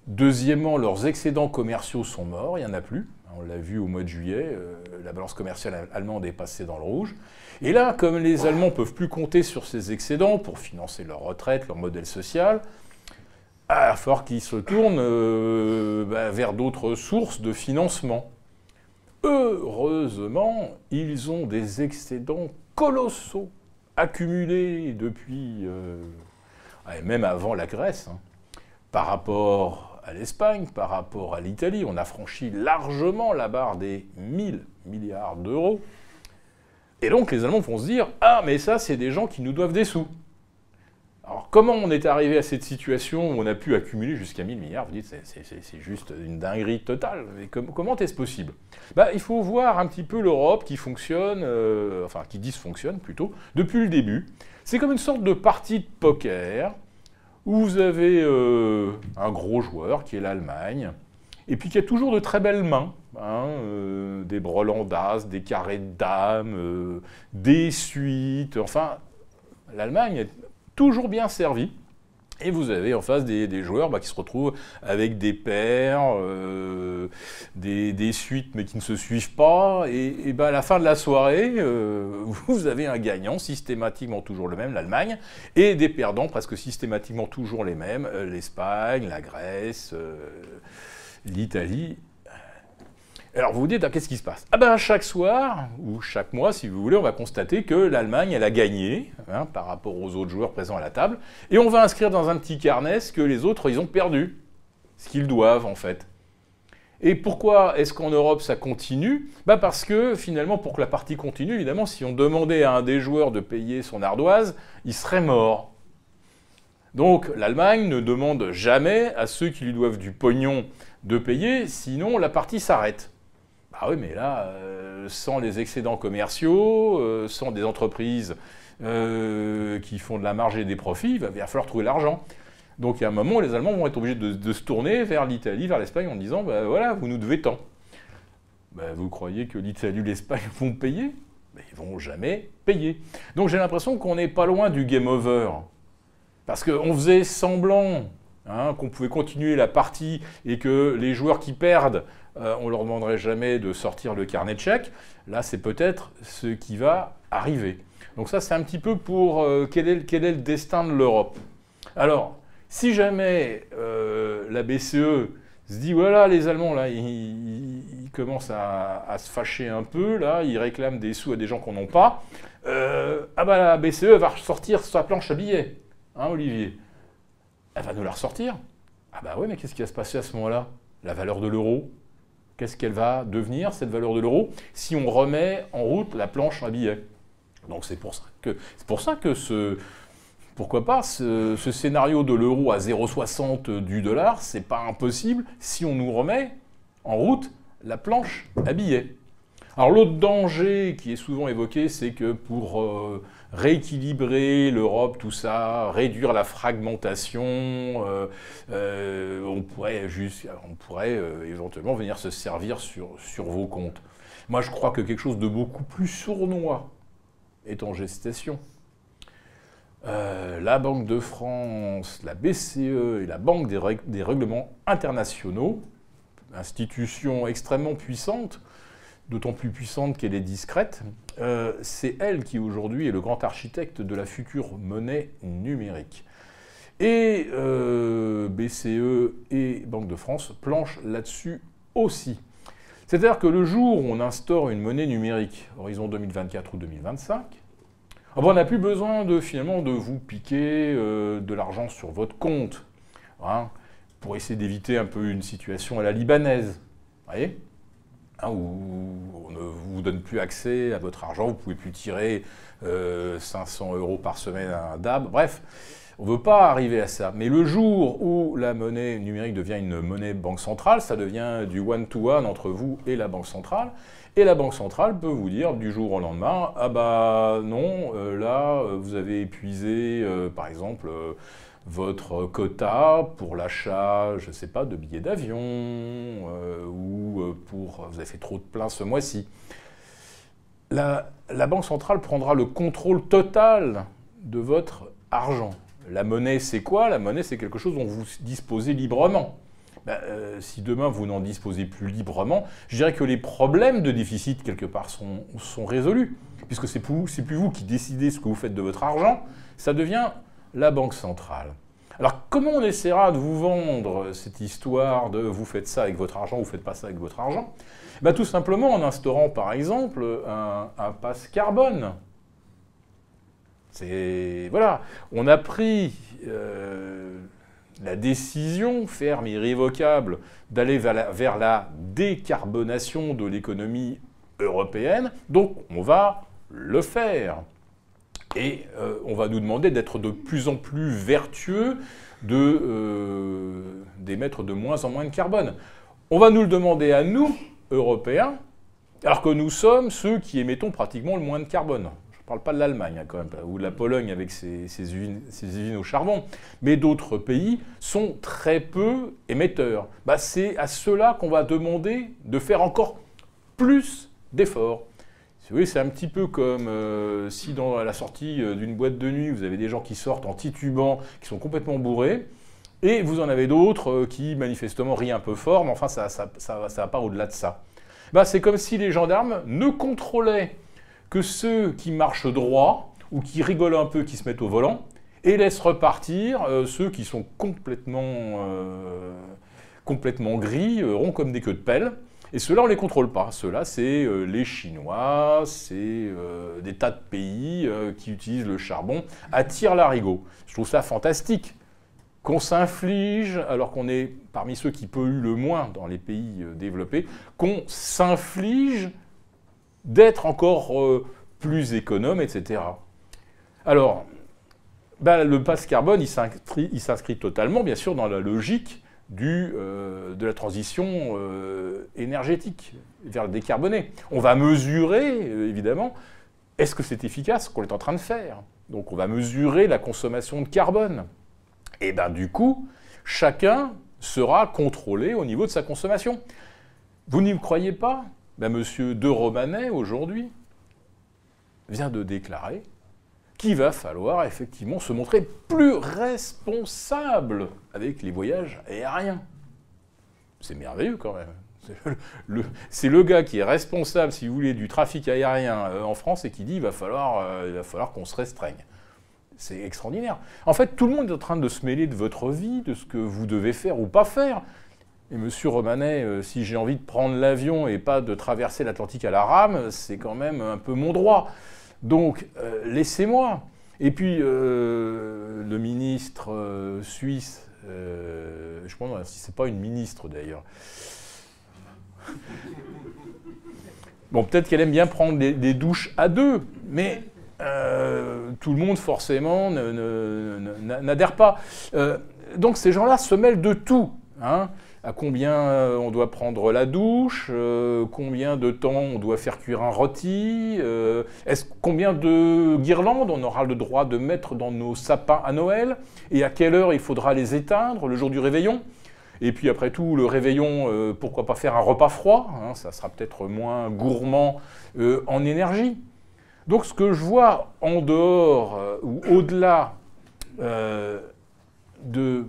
B: Deuxièmement, leurs excédents commerciaux sont morts, il n'y en a plus. On l'a vu au mois de juillet, la balance commerciale allemande est passée dans le rouge. Et là, comme les Allemands ne peuvent plus compter sur ces excédents pour financer leur retraite, leur modèle social, il va falloir qu'ils se tournent vers d'autres sources de financement. Heureusement, ils ont des excédents colossaux accumulés depuis, même avant la Grèce, par rapport à l'Espagne, par rapport à l'Italie. On a franchi largement la barre des 1000 milliards d'euros. Et donc les Allemands vont se dire « Ah, mais ça, c'est des gens qui nous doivent des sous ». Alors Alors, comment on est arrivé à cette situation où on a pu accumuler jusqu'à 1000 milliards? Vous dites, c'est juste une dinguerie totale. Mais comment est-ce possible? Il faut voir un petit peu l'Europe qui fonctionne, enfin qui dysfonctionne plutôt, depuis le début. C'est comme une sorte de partie de poker où vous avez un gros joueur qui est l'Allemagne, et puis qui a toujours de très belles mains, des brelans d'as, des carrés de dames, des suites, enfin, l'Allemagne est toujours bien servie. Et vous avez en face des joueurs qui se retrouvent avec des paires, des suites mais qui ne se suivent pas. Et à la fin de la soirée, vous avez un gagnant, systématiquement toujours le même, l'Allemagne, et des perdants presque systématiquement toujours les mêmes, l'Espagne, la Grèce, l'Italie. Alors vous vous dites, qu'est-ce qui se passe? Chaque soir, ou chaque mois si vous voulez, on va constater que l'Allemagne, elle a gagné par rapport aux autres joueurs présents à la table, et on va inscrire dans un petit carnet ce que les autres, ils ont perdu, ce qu'ils doivent en fait. Et pourquoi est-ce qu'en Europe ça continue? Parce que finalement, pour que la partie continue, évidemment, si on demandait à un des joueurs de payer son ardoise, il serait mort. Donc l'Allemagne ne demande jamais à ceux qui lui doivent du pognon de payer, sinon la partie s'arrête. Oui, mais là, sans les excédents commerciaux, sans des entreprises qui font de la marge et des profits, il va bien falloir trouver l'argent. Donc il y a un moment où les Allemands vont être obligés de se tourner vers l'Italie, vers l'Espagne, en disant voilà, vous nous devez tant. Vous croyez que l'Italie ou l'Espagne vont payer? Ils ne vont jamais payer. Donc j'ai l'impression qu'on n'est pas loin du game over. Parce qu'on faisait semblant qu'on pouvait continuer la partie et que les joueurs qui perdent, on ne leur demanderait jamais de sortir le carnet de chèques. Là, c'est peut-être ce qui va arriver. Donc ça, c'est un petit peu pour quel est le destin de l'Europe. Alors, si jamais la BCE se dit, voilà, les Allemands, là, ils commencent à se fâcher un peu, là, ils réclament des sous à des gens qu'on n'en pas, la BCE va ressortir sa planche à billets, Olivier. Elle va nous la ressortir. Oui, mais qu'est-ce qui va se passer à ce moment-là? La valeur de l'euro, qu'est-ce qu'elle va devenir, cette valeur de l'euro, si on remet en route la planche à billets? Donc c'est pour ça que pourquoi pas, ce scénario de l'euro à 0,60 du dollar, c'est pas impossible si on nous remet en route la planche à billets. Alors l'autre danger qui est souvent évoqué, c'est que pour rééquilibrer l'Europe, tout ça, réduire la fragmentation, on pourrait éventuellement venir se servir sur vos comptes. Moi, je crois que quelque chose de beaucoup plus sournois est en gestation. La Banque de France, la BCE et la Banque des règlements internationaux, institutions extrêmement puissantes, d'autant plus puissante qu'elle est discrète, c'est elle qui aujourd'hui est le grand architecte de la future monnaie numérique. Et BCE et Banque de France planchent là-dessus aussi. C'est-à-dire que le jour où on instaure une monnaie numérique, horizon 2024 ou 2025, on n'a plus besoin finalement de vous piquer de l'argent sur votre compte, pour essayer d'éviter un peu une situation à la libanaise, voyez, où on ne vous donne plus accès à votre argent, vous ne pouvez plus tirer 500 € par semaine à un DAB, bref, on ne veut pas arriver à ça. Mais le jour où la monnaie numérique devient une monnaie banque centrale, ça devient du one-to-one entre vous et la banque centrale, et la banque centrale peut vous dire du jour au lendemain, non, là, vous avez épuisé, par exemple, votre quota pour l'achat, je ne sais pas, de billets d'avion, ou vous avez fait trop de plein ce mois-ci. La Banque centrale prendra le contrôle total de votre argent. La monnaie, c'est quoi? La monnaie, c'est quelque chose dont vous disposez librement. Si demain, vous n'en disposez plus librement, je dirais que les problèmes de déficit, quelque part, sont résolus. Puisque c'est plus vous qui décidez ce que vous faites de votre argent, ça devient la Banque centrale. Alors, comment on essaiera de vous vendre cette histoire de vous faites ça avec votre argent, vous ne faites pas ça avec votre argent? Tout simplement en instaurant, par exemple, un pass carbone. Voilà, on a pris la décision ferme et irrévocable d'aller vers la décarbonation de l'économie européenne, donc on va le faire. Et on va nous demander d'être de plus en plus vertueux, d'émettre de moins en moins de carbone. On va nous le demander à nous, Européens, alors que nous sommes ceux qui émettons pratiquement le moins de carbone. Je ne parle pas de l'Allemagne, quand même, ou de la Pologne avec ses usines au charbon, mais d'autres pays sont très peu émetteurs. C'est à ceux-là qu'on va demander de faire encore plus d'efforts. Si vous voulez, c'est un petit peu comme si à la sortie d'une boîte de nuit, vous avez des gens qui sortent en titubant, qui sont complètement bourrés, et vous en avez d'autres qui manifestement rient un peu fort, mais enfin ça va pas au-delà de ça. C'est comme si les gendarmes ne contrôlaient que ceux qui marchent droit, ou qui rigolent un peu, qui se mettent au volant, et laissent repartir ceux qui sont complètement gris, ronds comme des queues de pelle. Et ceux-là, on ne les contrôle pas. Ceux-là, c'est les Chinois, c'est des tas de pays qui utilisent le charbon à tire-larigot. Je trouve ça fantastique qu'on s'inflige, alors qu'on est parmi ceux qui polluent le moins dans les pays développés, qu'on s'inflige d'être encore plus économe, etc. Alors, le pass carbone, il s'inscrit totalement, bien sûr, dans la logique de la transition énergétique vers le décarboné. On va mesurer, évidemment, est-ce que c'est efficace ce qu'on est en train de faire? Donc on va mesurer la consommation de carbone. Et du coup, chacun sera contrôlé au niveau de sa consommation. Vous n'y croyez pas? Monsieur de Romanet, aujourd'hui, vient de déclarer qu'il va falloir effectivement se montrer plus responsable avec les voyages aériens. C'est merveilleux quand même. C'est le gars qui est responsable, si vous voulez, du trafic aérien en France et qui dit qu'il va falloir qu'on se restreigne. C'est extraordinaire. En fait, tout le monde est en train de se mêler de votre vie, de ce que vous devez faire ou pas faire. Et monsieur Romanet, si j'ai envie de prendre l'avion et pas de traverser l'Atlantique à la rame, c'est quand même un peu mon droit. Donc, laissez-moi. Et puis, le ministre suisse, je ne sais pas si ce n'est pas une ministre d'ailleurs. Bon, peut-être qu'elle aime bien prendre des douches à deux, mais tout le monde, forcément, n'adhère pas. Donc, ces gens-là se mêlent de tout, hein. À combien on doit prendre la douche, combien de temps on doit faire cuire un rôti, combien de guirlandes on aura le droit de mettre dans nos sapins à Noël, et à quelle heure il faudra les éteindre le jour du réveillon. Et puis après tout, le réveillon, pourquoi pas faire un repas froid, hein, ça sera peut-être moins gourmand en énergie. Donc ce que je vois en dehors ou au-delà de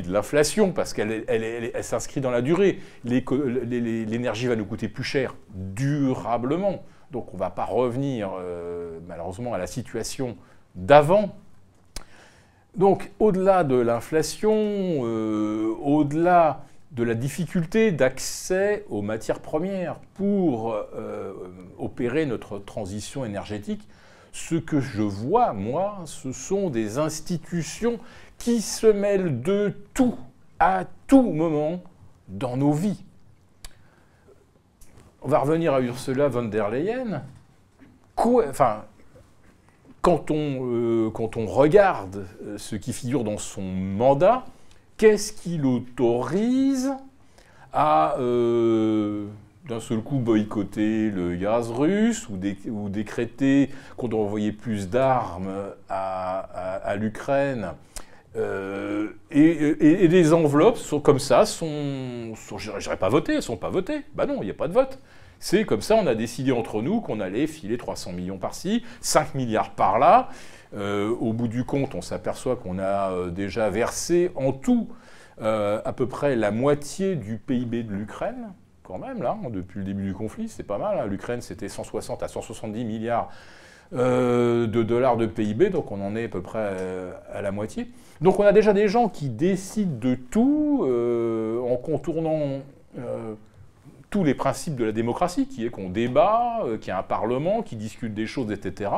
B: l'inflation, parce qu'elle s'inscrit dans la durée. L'énergie va nous coûter plus cher durablement. Donc on ne va pas revenir malheureusement à la situation d'avant. Donc au-delà de l'inflation, au-delà de la difficulté d'accès aux matières premières pour opérer notre transition énergétique, ce que je vois, moi, ce sont des institutions qui se mêlent de tout, à tout moment, dans nos vies. On va revenir à Ursula von der Leyen. Quand on regarde ce qui figure dans son mandat, qu'est-ce qui l'autorise à, d'un seul coup, boycotter le gaz russe ou décréter qu'on doit envoyer plus d'armes à l'Ukraine? Et les enveloppes sont comme ça, je dirais pas votées, elles ne sont pas votées. Non, il n'y a pas de vote. C'est comme ça, on a décidé entre nous qu'on allait filer 300 millions par-ci, 5 milliards par-là. Au bout du compte, on s'aperçoit qu'on a déjà versé en tout à peu près la moitié du PIB de l'Ukraine, quand même, là, depuis le début du conflit, c'est pas mal. Hein. L'Ukraine, c'était 160 à 170 milliards de dollars de PIB, donc on en est à peu près à la moitié. Donc on a déjà des gens qui décident de tout en contournant tous les principes de la démocratie, qui est qu'on débat, qu'il y a un parlement, qui discute des choses, etc.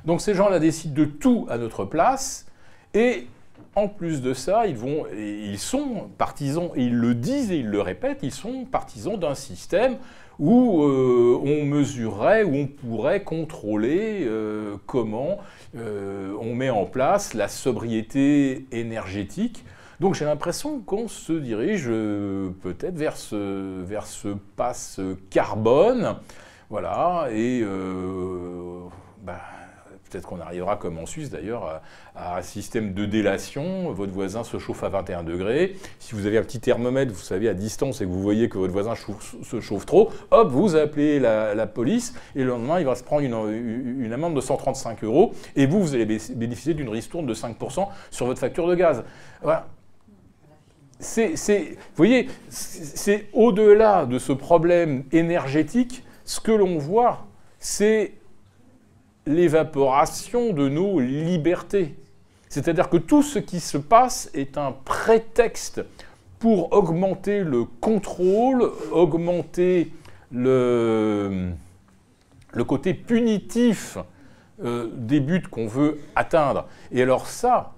B: Donc ces gens-là décident de tout à notre place, et en plus de ça, ils sont partisans, et ils le disent et ils le répètent, ils sont partisans d'un système où on mesurerait, où on pourrait contrôler comment on met en place la sobriété énergétique. Donc j'ai l'impression qu'on se dirige peut-être vers ce pass carbone, voilà, et peut-être qu'on arrivera, comme en Suisse d'ailleurs, à un système de délation. Votre voisin se chauffe à 21 degrés. Si vous avez un petit thermomètre, vous savez, à distance, et que vous voyez que votre voisin se chauffe trop, hop, vous appelez la police, et le lendemain, il va se prendre une amende de 135 €, et vous allez bénéficier d'une ristourne de 5% sur votre facture de gaz. Voilà. Vous voyez, c'est au-delà de ce problème énergétique, ce que l'on voit, c'est l'évaporation de nos libertés. C'est-à-dire que tout ce qui se passe est un prétexte pour augmenter le contrôle, augmenter le côté punitif des buts qu'on veut atteindre. Et alors ça,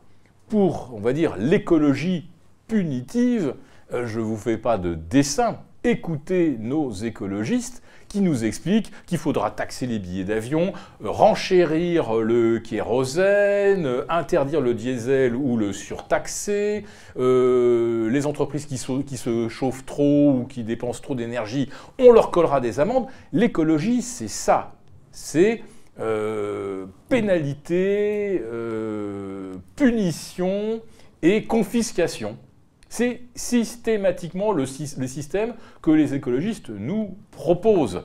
B: pour, on va dire, l'écologie punitive, je ne vous fais pas de dessin, écoutez nos écologistes qui nous expliquent qu'il faudra taxer les billets d'avion, renchérir le kérosène, interdire le diesel ou le surtaxer, les entreprises qui se chauffent trop ou qui dépensent trop d'énergie, on leur collera des amendes. L'écologie, c'est ça, c'est pénalité, punition et confiscation. C'est systématiquement les systèmes que les écologistes nous proposent.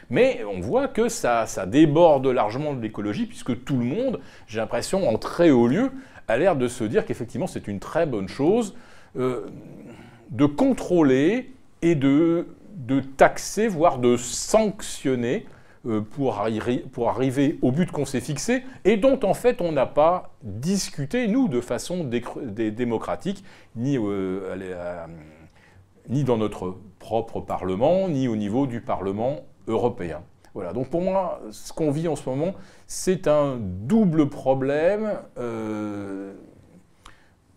B: Mais on voit que ça déborde largement de l'écologie, puisque tout le monde, j'ai l'impression, en très haut lieu, a l'air de se dire qu'effectivement c'est une très bonne chose de contrôler et de taxer, voire de sanctionner pour arriver au but qu'on s'est fixé et dont en fait on n'a pas discuté, nous, de façon démocratique, ni dans notre propre Parlement, ni au niveau du Parlement européen. Voilà, donc pour moi, ce qu'on vit en ce moment, c'est un double problème de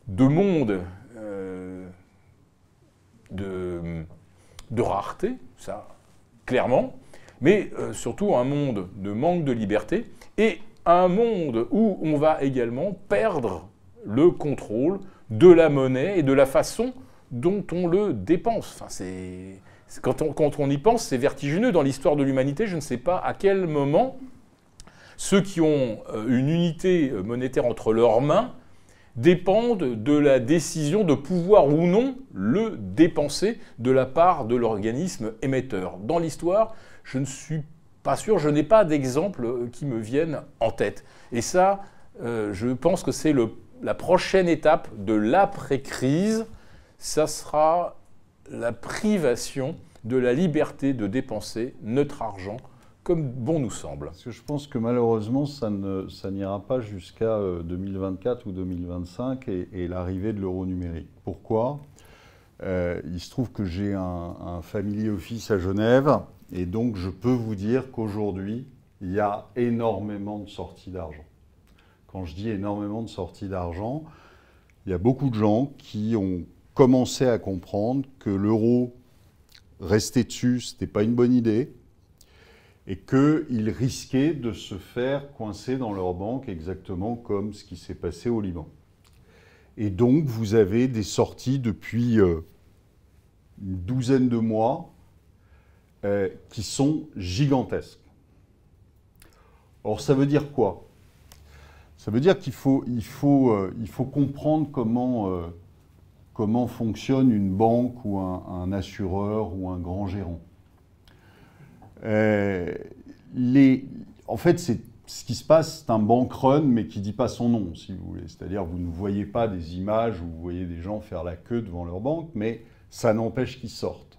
B: monde, de rareté, ça, clairement, mais surtout un monde de manque de liberté et un monde où on va également perdre le contrôle de la monnaie et de la façon dont on le dépense. Enfin, quand on y pense, c'est vertigineux. Dans l'histoire de l'humanité, je ne sais pas à quel moment ceux qui ont une unité monétaire entre leurs mains dépendent de la décision de pouvoir ou non le dépenser de la part de l'organisme émetteur. Dans l'histoire, je ne suis pas sûr, je n'ai pas d'exemple qui me viennent en tête. Et ça, je pense que c'est la prochaine étape de l'après-crise. Ça sera la privation de la liberté de dépenser notre argent comme bon nous semble.
A: Parce que je pense que malheureusement, ça n'ira pas jusqu'à 2024 ou 2025 et l'arrivée de l'euro numérique. Pourquoi ? Il se trouve que j'ai un family office à Genève et donc je peux vous dire qu'aujourd'hui, il y a énormément de sorties d'argent. Quand je dis énormément de sorties d'argent, il y a beaucoup de gens qui ont commencé à comprendre que l'euro, rester dessus, ce n'était pas une bonne idée et qu'ils risquaient de se faire coincer dans leur banque exactement comme ce qui s'est passé au Liban. Et donc, vous avez des sorties depuis une douzaine de mois qui sont gigantesques. Or, ça veut dire quoi ? Ça veut dire qu'il faut comprendre comment fonctionne une banque ou un assureur ou un grand gérant. En fait, ce qui se passe, c'est un bank run, mais qui ne dit pas son nom, si vous voulez. C'est-à-dire, vous ne voyez pas des images où vous voyez des gens faire la queue devant leur banque, mais ça n'empêche qu'ils sortent.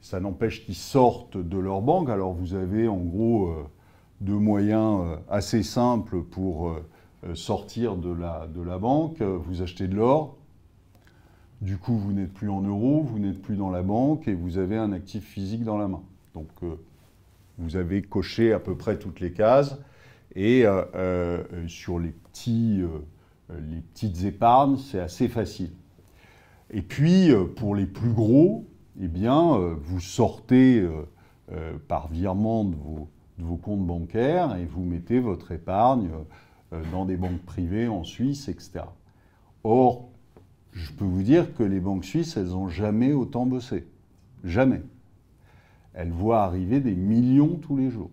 A: Ça n'empêche qu'ils sortent de leur banque. Alors, vous avez en gros deux moyens assez simples pour sortir de la banque. Vous achetez de l'or. Du coup, vous n'êtes plus en euros, vous n'êtes plus dans la banque et vous avez un actif physique dans la main. Donc, vous avez coché à peu près toutes les cases et sur les petits Les petites épargnes, c'est assez facile. Et puis, pour les plus gros, eh bien, vous sortez par virement de vos comptes bancaires et vous mettez votre épargne dans des banques privées en Suisse, etc. Or, je peux vous dire que les banques suisses, elles n'ont jamais autant bossé. Jamais. Elles voient arriver des millions tous les jours.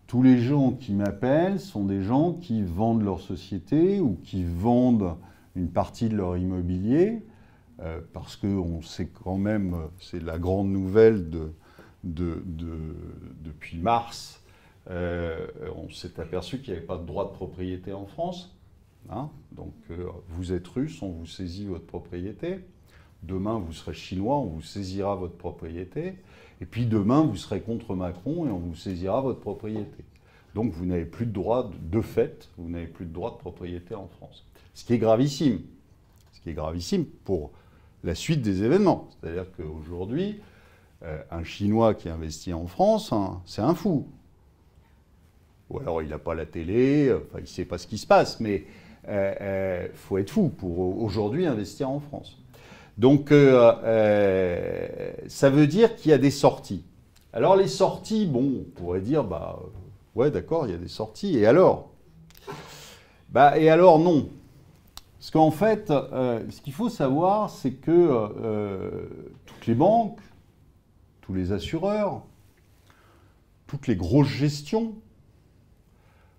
A: Tous les gens qui m'appellent sont des gens qui vendent leur société ou qui vendent une partie de leur immobilier, parce qu'on sait quand même, c'est la grande nouvelle depuis mars, on s'est aperçu qu'il n'y avait pas de droit de propriété en France. Hein, donc vous êtes russe, on vous saisit votre propriété. Demain, vous serez chinois, on vous saisira votre propriété. Et puis demain, vous serez contre Macron et on vous saisira votre propriété. Donc vous n'avez plus de droit, de fait, vous n'avez plus de droit de propriété en France. Ce qui est gravissime. Ce qui est gravissime pour la suite des événements. C'est-à-dire qu'aujourd'hui, un Chinois qui investit en France, hein, c'est un fou. Ou alors il n'a pas la télé, enfin, il ne sait pas ce qui se passe, mais faut être fou pour aujourd'hui investir en France. Donc ça veut dire qu'il y a des sorties. Alors les sorties, bon, on pourrait dire, bah ouais d'accord, il y a des sorties, et alors? Bah et alors non. Parce qu'en fait, ce qu'il faut savoir, c'est que toutes les banques, tous les assureurs, toutes les grosses gestions,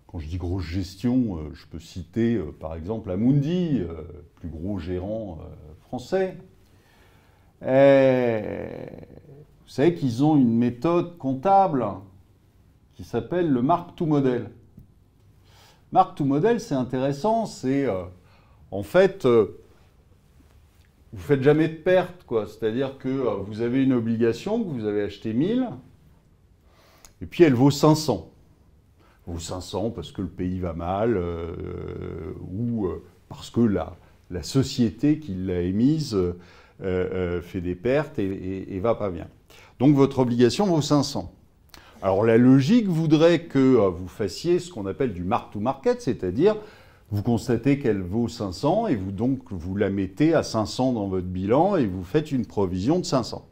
A: quand je dis grosse gestion, je peux citer par exemple Amundi, plus gros gérant français. Vous savez qu'ils ont une méthode comptable qui s'appelle le mark-to-model. Mark-to-model, c'est intéressant, c'est en fait, vous ne faites jamais de perte, quoi. C'est-à-dire que vous avez une obligation que vous avez achetée 1000, et puis elle vaut 500. Ou 500 parce que le pays va mal, ou parce que la société qui l'a émise fait des pertes et va pas bien. Donc votre obligation vaut 500. Alors la logique voudrait que vous fassiez ce qu'on appelle du mark-to-market, c'est-à-dire vous constatez qu'elle vaut 500 et vous la mettez à 500 dans votre bilan et vous faites une provision de 500.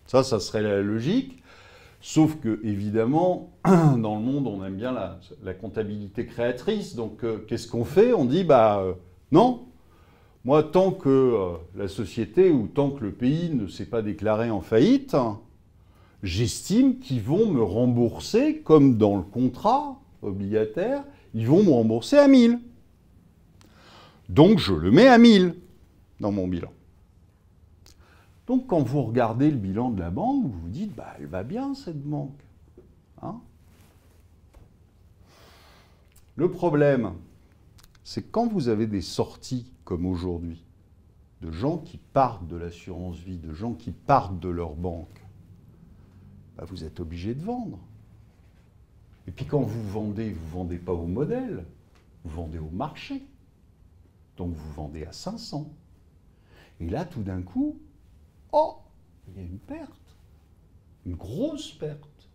A: Ça serait la logique. Sauf que, évidemment, dans le monde, on aime bien la comptabilité créatrice. Donc, qu'est-ce qu'on fait? On dit, non. Moi, tant que la société ou tant que le pays ne s'est pas déclaré en faillite, j'estime qu'ils vont me rembourser, comme dans le contrat obligataire, ils vont me rembourser à 1000. Donc, je le mets à 1000 dans mon bilan. Donc, quand vous regardez le bilan de la banque, vous vous dites, elle va bien, cette banque. Hein? Le problème, c'est que quand vous avez des sorties comme aujourd'hui, de gens qui partent de l'assurance vie, de gens qui partent de leur banque, vous êtes obligé de vendre. Et puis quand vous vendez pas au modèle, vous vendez au marché. Donc vous vendez à 500. Et là, tout d'un coup, oh, il y a une perte, une grosse perte.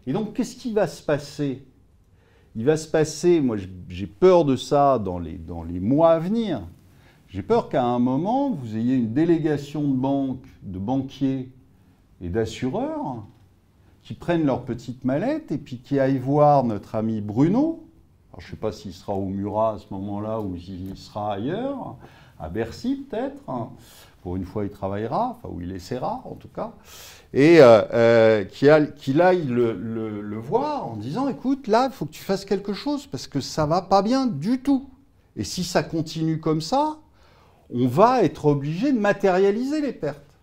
A: Et donc, qu'est-ce qui va se passer? Il va se passer, moi j'ai peur de ça dans les mois à venir, j'ai peur qu'à un moment, vous ayez une délégation de banques, de banquiers et d'assureurs qui prennent leur petite mallette et puis qui aillent voir notre ami Bruno. Alors, je ne sais pas s'il sera au Murat à ce moment-là ou s'il sera ailleurs, à Bercy peut-être. Pour une fois, il travaillera, enfin, ou il essaiera en tout cas, et qu'il aille le voir en disant, écoute, là, il faut que tu fasses quelque chose parce que ça ne va pas bien du tout. Et si ça continue comme ça, on va être obligé de matérialiser les pertes.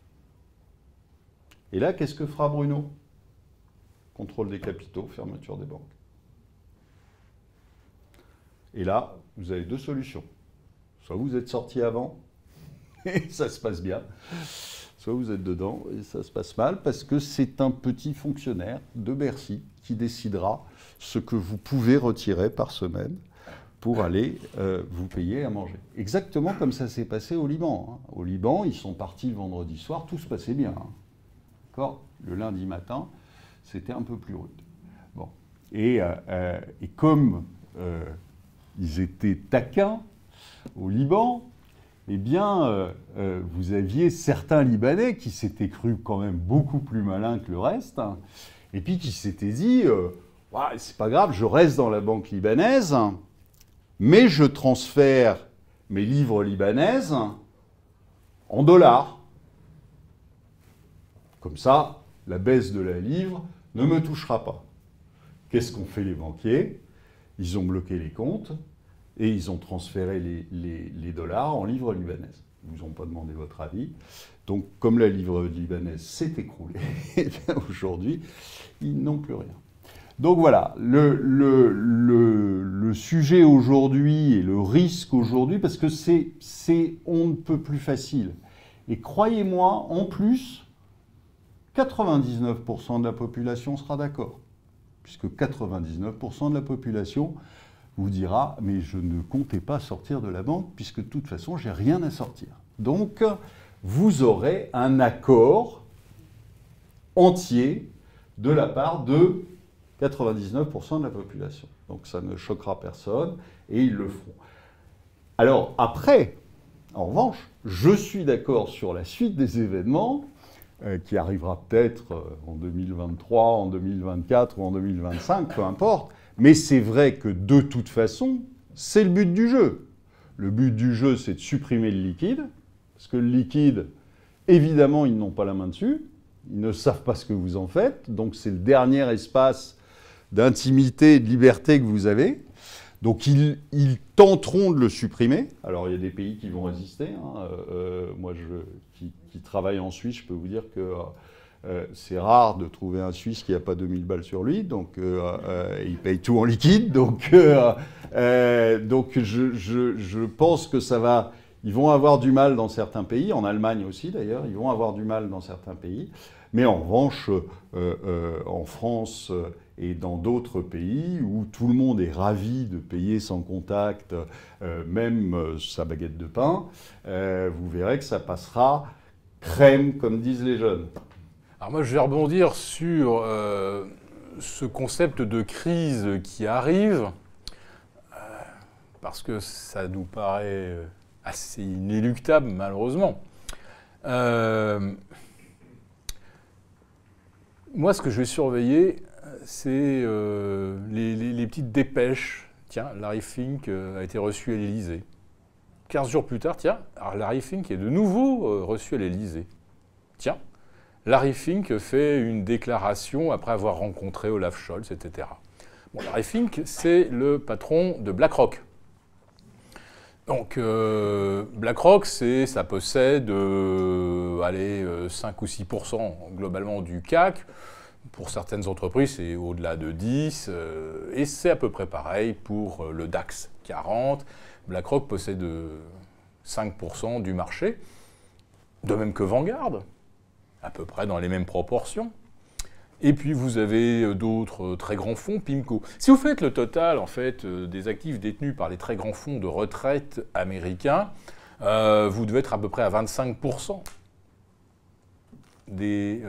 A: Et là, qu'est-ce que fera Bruno? Contrôle des capitaux, fermeture des banques. Et là, vous avez deux solutions. Soit vous êtes sorti avant, et ça se passe bien, soit vous êtes dedans et ça se passe mal, parce que c'est un petit fonctionnaire de Bercy qui décidera ce que vous pouvez retirer par semaine pour aller vous payer à manger. Exactement comme ça s'est passé au Liban. Hein. Au Liban, ils sont partis le vendredi soir, tout se passait bien. Hein. D'accord ? Le lundi matin, c'était un peu plus rude. Bon. Et comme ils étaient taquins au Liban, eh bien, vous aviez certains Libanais qui s'étaient crus quand même beaucoup plus malins que le reste, hein, et puis qui s'étaient dit ouais, c'est pas grave, je reste dans la banque libanaise, mais je transfère mes livres libanaises en dollars. Comme ça, la baisse de la livre ne me touchera pas. Qu'est-ce qu'ont fait les banquiers? Ils ont bloqué les comptes et ils ont transféré les dollars en livres libanaises. Ils ne vous ont pas demandé votre avis. Donc, comme la livre libanaise s'est écroulée, eh bien aujourd'hui, ils n'ont plus rien. Donc voilà, le sujet aujourd'hui et le risque aujourd'hui, parce que c'est on ne peut plus facile. Et croyez-moi, en plus, 99% de la population sera d'accord. Puisque 99% de la population vous dira « mais je ne comptais pas sortir de la banque, puisque de toute façon, j'ai rien à sortir ». Donc, vous aurez un accord entier de la part de 99% de la population. Donc ça ne choquera personne, et ils le feront. Alors après, en revanche, je suis d'accord sur la suite des événements, qui arrivera peut-être en 2023, en 2024 ou en 2025, peu importe. Mais c'est vrai que de toute façon, c'est le but du jeu. Le but du jeu, c'est de supprimer le liquide, parce que le liquide, évidemment, ils n'ont pas la main dessus, ils ne savent pas ce que vous en faites, donc c'est le dernier espace d'intimité et de liberté que vous avez. Donc ils tenteront de le supprimer. Alors il y a des pays qui vont résister. Hein. Moi qui travaille en Suisse, je peux vous dire que c'est rare de trouver un Suisse qui n'a pas 2000 balles sur lui. Donc il paye tout en liquide. Donc je pense que ça va... Ils vont avoir du mal dans certains pays, en Allemagne aussi d'ailleurs, ils vont avoir du mal dans certains pays. Mais en revanche, en France et dans d'autres pays où tout le monde est ravi de payer sans contact, même sa baguette de pain, vous verrez que ça passera crème, comme disent les jeunes.
B: Alors moi, je vais rebondir sur ce concept de crise qui arrive, parce que ça nous paraît assez inéluctable, malheureusement. Moi, ce que je vais surveiller, c'est les petites dépêches. Tiens, Larry Fink a été reçu à l'Élysée. 15 jours plus tard, tiens, alors Larry Fink est de nouveau reçu à l'Élysée. Tiens, Larry Fink fait une déclaration après avoir rencontré Olaf Scholz, etc. Bon, Larry Fink, c'est le patron de BlackRock. Donc, BlackRock, ça possède 5 ou 6% globalement du CAC. Pour certaines entreprises, c'est au-delà de 10. Et c'est à peu près pareil pour le DAX 40. BlackRock possède 5% du marché. De même que Vanguard, à peu près dans les mêmes proportions. Et puis vous avez d'autres très grands fonds, PIMCO. Si vous faites le total en fait, des actifs détenus par les très grands fonds de retraite américains, vous devez être à peu près à 25% des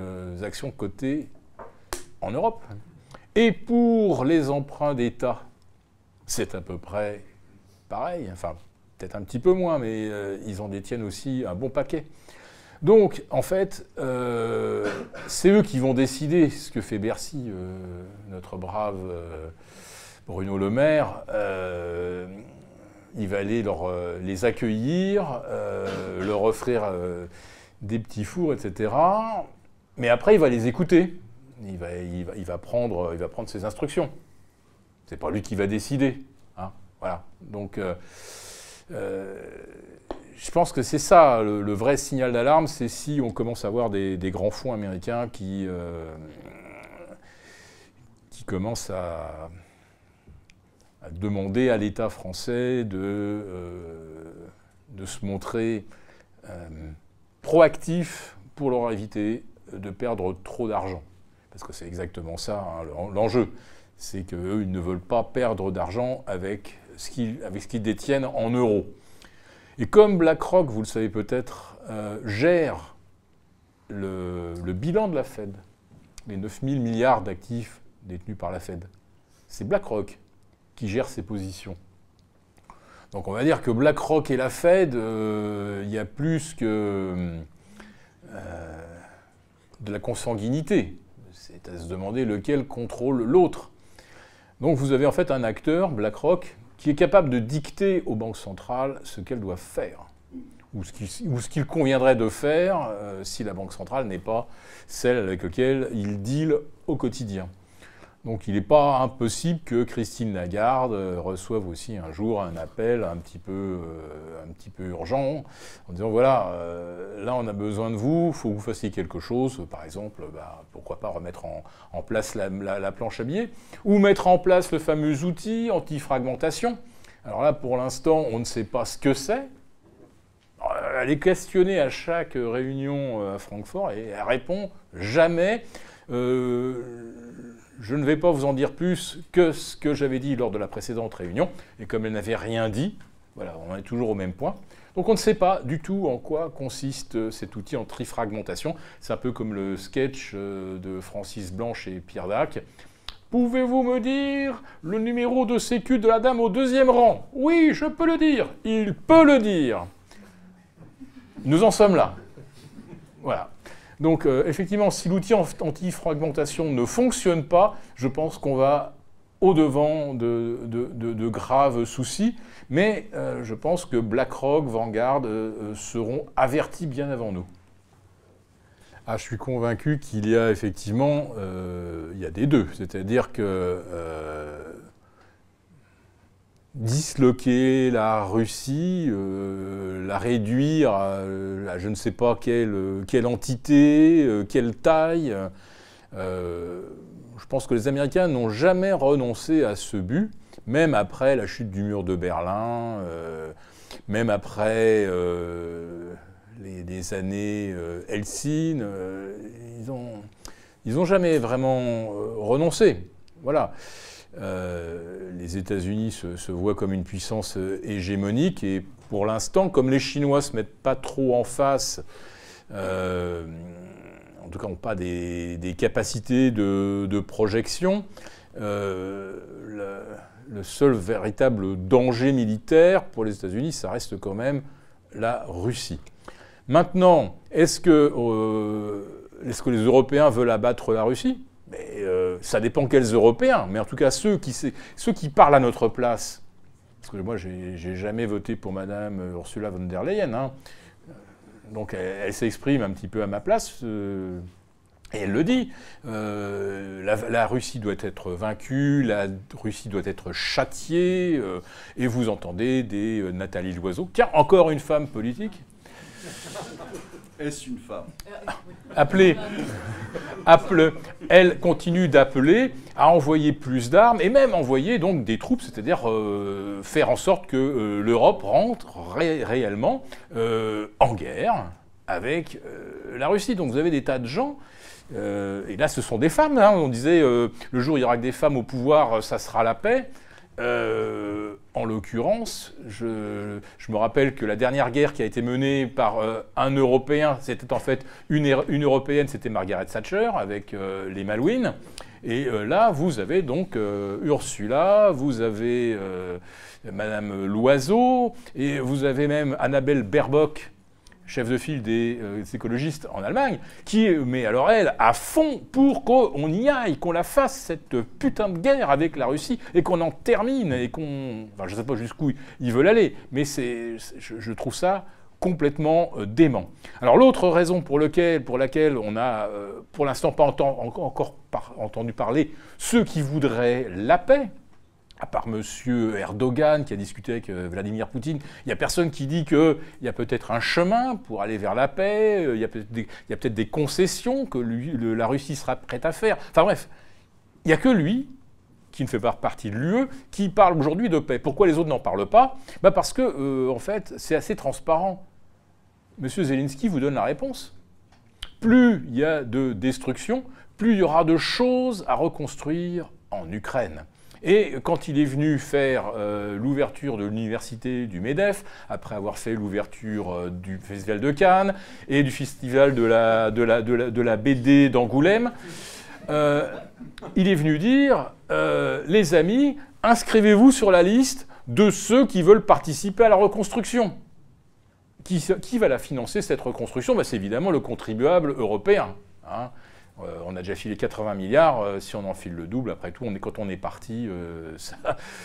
B: actions cotées en Europe. Et pour les emprunts d'État, c'est à peu près pareil, enfin peut-être un petit peu moins, mais ils en détiennent aussi un bon paquet. Donc, en fait, c'est eux qui vont décider ce que fait Bercy, notre brave Bruno Le Maire. Il va aller les accueillir, leur offrir des petits fours, etc. Mais après, il va les écouter. Il va prendre ses instructions. C'est pas lui qui va décider. Hein, voilà. Donc... je pense que c'est ça, le vrai signal d'alarme, c'est si on commence à voir des grands fonds américains qui commencent à demander à l'État français de se montrer proactif pour leur éviter de perdre trop d'argent. Parce que c'est exactement ça, hein, l'enjeu. C'est qu'eux, ils ne veulent pas perdre d'argent avec ce qu'ils détiennent en euros. Et comme BlackRock, vous le savez peut-être, gère le bilan de la Fed, les 9 000 milliards d'actifs détenus par la Fed, c'est BlackRock qui gère ses positions. Donc on va dire que BlackRock et la Fed, il y a plus que de la consanguinité. C'est à se demander lequel contrôle l'autre. Donc vous avez en fait un acteur, BlackRock, qui est capable de dicter aux banques centrales ce qu'elles doivent faire, ou ce qu'il conviendrait de faire si la banque centrale n'est pas celle avec laquelle il deal au quotidien. Donc il n'est pas impossible que Christine Lagarde reçoive aussi un jour un appel un petit peu urgent en disant voilà, là on a besoin de vous, il faut que vous fassiez quelque chose, par exemple, pourquoi pas remettre en place la planche à billets, ou mettre en place le fameux outil anti-fragmentation. Alors là pour l'instant on ne sait pas ce que c'est. Elle est questionnée à chaque réunion à Francfort et elle répond jamais. Je ne vais pas vous en dire plus que ce que j'avais dit lors de la précédente réunion. Et comme elle n'avait rien dit, voilà, on est toujours au même point. Donc on ne sait pas du tout en quoi consiste cet outil anti-fragmentation. C'est un peu comme le sketch de Francis Blanche et Pierre Dac. Pouvez-vous me dire le numéro de sécu de la dame au 2e rang? Oui, je peux le dire. Il peut le dire. Nous en sommes là. Voilà. Donc, effectivement, si l'outil anti-fragmentation ne fonctionne pas, je pense qu'on va au-devant de graves soucis. Mais je pense que BlackRock, Vanguard seront avertis bien avant nous. Ah, je suis convaincu qu'il y a effectivement il y a des deux. C'est-à-dire que disloquer la Russie, la réduire à je ne sais pas quelle entité, quelle taille. Je pense que les Américains n'ont jamais renoncé à ce but, même après la chute du mur de Berlin, même après les années Helsinki, ils n'ont jamais vraiment renoncé. Voilà. Les États-Unis se voient comme une puissance hégémonique et pour l'instant, comme les Chinois ne se mettent pas trop en face, en tout cas n'ont pas des capacités de projection, le seul véritable danger militaire pour les États-Unis, ça reste quand même la Russie. Maintenant, est-ce que les Européens veulent abattre la Russie ? Mais, ça dépend quels Européens, mais en tout cas ceux qui parlent à notre place, parce que moi j'ai jamais voté pour Madame Ursula von der Leyen, hein. Donc elle s'exprime un petit peu à ma place, et elle le dit, la Russie doit être vaincue, la Russie doit être châtiée, et vous entendez des Nathalie Loiseau, tiens, encore une femme politique.
C: Est-ce une femme?
B: Elle continue d'appeler à envoyer plus d'armes et même envoyer donc des troupes, c'est-à-dire faire en sorte que l'Europe rentre réellement en guerre avec la Russie. Donc vous avez des tas de gens, et là ce sont des femmes, hein, on disait le jour où il y aura que des femmes au pouvoir, ça sera la paix. En l'occurrence, je me rappelle que la dernière guerre qui a été menée par un Européen, c'était en fait une Européenne, c'était Margaret Thatcher avec les Malouines. Et là, vous avez donc Ursula, vous avez Madame Loiseau, et vous avez même Annabelle Baerbock, chef de file des écologistes en Allemagne, qui met alors elle à fond pour qu'on y aille, qu'on la fasse cette putain de guerre avec la Russie et qu'on en termine et qu'on... Enfin, je ne sais pas jusqu'où ils veulent aller, mais je trouve ça complètement dément. Alors l'autre raison pour laquelle on n'a pour l'instant pas encore entendu parler ceux qui voudraient la paix, à part M. Erdogan qui a discuté avec Vladimir Poutine, il n'y a personne qui dit qu'il y a peut-être un chemin pour aller vers la paix, il y a peut-être des concessions que la Russie sera prête à faire. Enfin bref, il n'y a que lui, qui ne fait pas partie de l'UE, qui parle aujourd'hui de paix. Pourquoi les autres n'en parlent pas ? Parce que, en fait, c'est assez transparent. M. Zelensky vous donne la réponse. Plus il y a de destruction, plus il y aura de choses à reconstruire en Ukraine. Et quand il est venu faire l'ouverture de l'université du MEDEF, après avoir fait l'ouverture du Festival de Cannes et du Festival de la BD d'Angoulême, il est venu dire « Les amis, inscrivez-vous sur la liste de ceux qui veulent participer à la reconstruction. Qui va la financer, cette reconstruction? Ben, c'est évidemment le contribuable européen. Hein. On a déjà filé 80 milliards, si on en file le double, après tout, quand on est parti,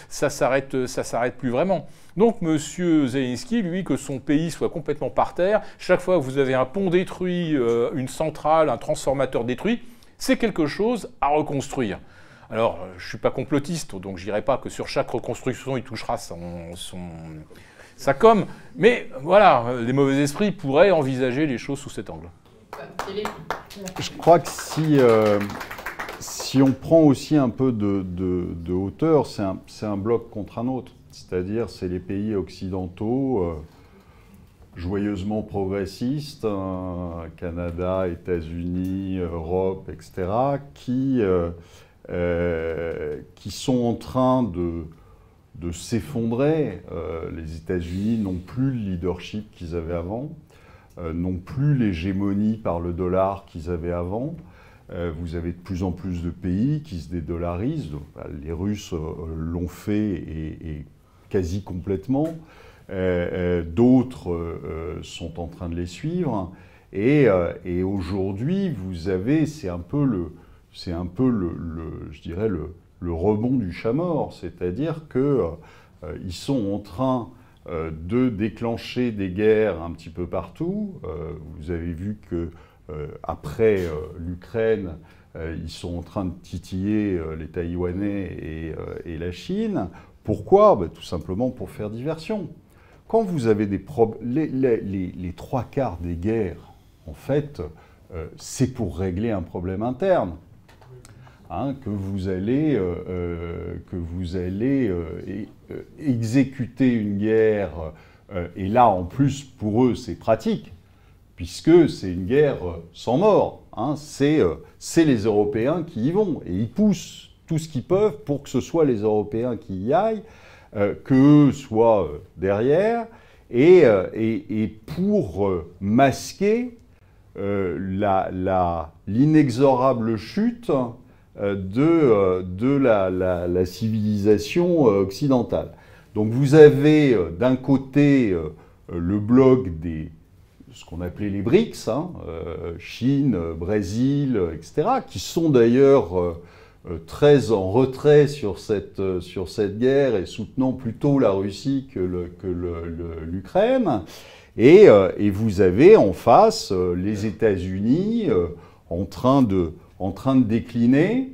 B: ça s'arrête plus vraiment. Donc M. Zelensky, lui, que son pays soit complètement par terre, chaque fois que vous avez un pont détruit, une centrale, un transformateur détruit, c'est quelque chose à reconstruire. Alors, je ne suis pas complotiste, donc je dirais pas que sur chaque reconstruction, il touchera sa com, mais voilà, les mauvais esprits pourraient envisager les choses sous cet angle.
A: Je crois que si on prend aussi un peu de hauteur, c'est un bloc contre un autre. C'est-à-dire, c'est les pays occidentaux joyeusement progressistes, Canada, États-Unis, Europe, etc., qui sont en train de s'effondrer. Les États-Unis n'ont plus le leadership qu'ils avaient avant. N'ont plus l'hégémonie par le dollar qu'ils avaient avant. Vous avez de plus en plus de pays qui se dédollarisent. Donc, les Russes l'ont fait et quasi complètement. D'autres sont en train de les suivre. Et aujourd'hui, vous avez, c'est un peu je dirais le rebond du chat mort. C'est-à-dire qu'ils sont en train de déclencher des guerres un petit peu partout. Vous avez vu que après l'Ukraine, ils sont en train de titiller les Taïwanais et la Chine. Pourquoi? Tout simplement pour faire diversion. Quand vous avez les trois quarts des guerres, en fait, c'est pour régler un problème interne. Hein, que vous allez exécuter une guerre, et là en plus pour eux c'est pratique, puisque c'est une guerre sans mort. Hein, c'est les Européens qui y vont, et ils poussent tout ce qu'ils peuvent pour que ce soit les Européens qui y aillent, qu'eux soient derrière, et pour masquer l'inexorable chute de la civilisation occidentale. Donc vous avez d'un côté le bloc ce qu'on appelait les BRICS, hein, Chine, Brésil, etc., qui sont d'ailleurs très en retrait sur cette guerre et soutenant plutôt la Russie que l'Ukraine. Et vous avez en face les États-Unis en train de décliner.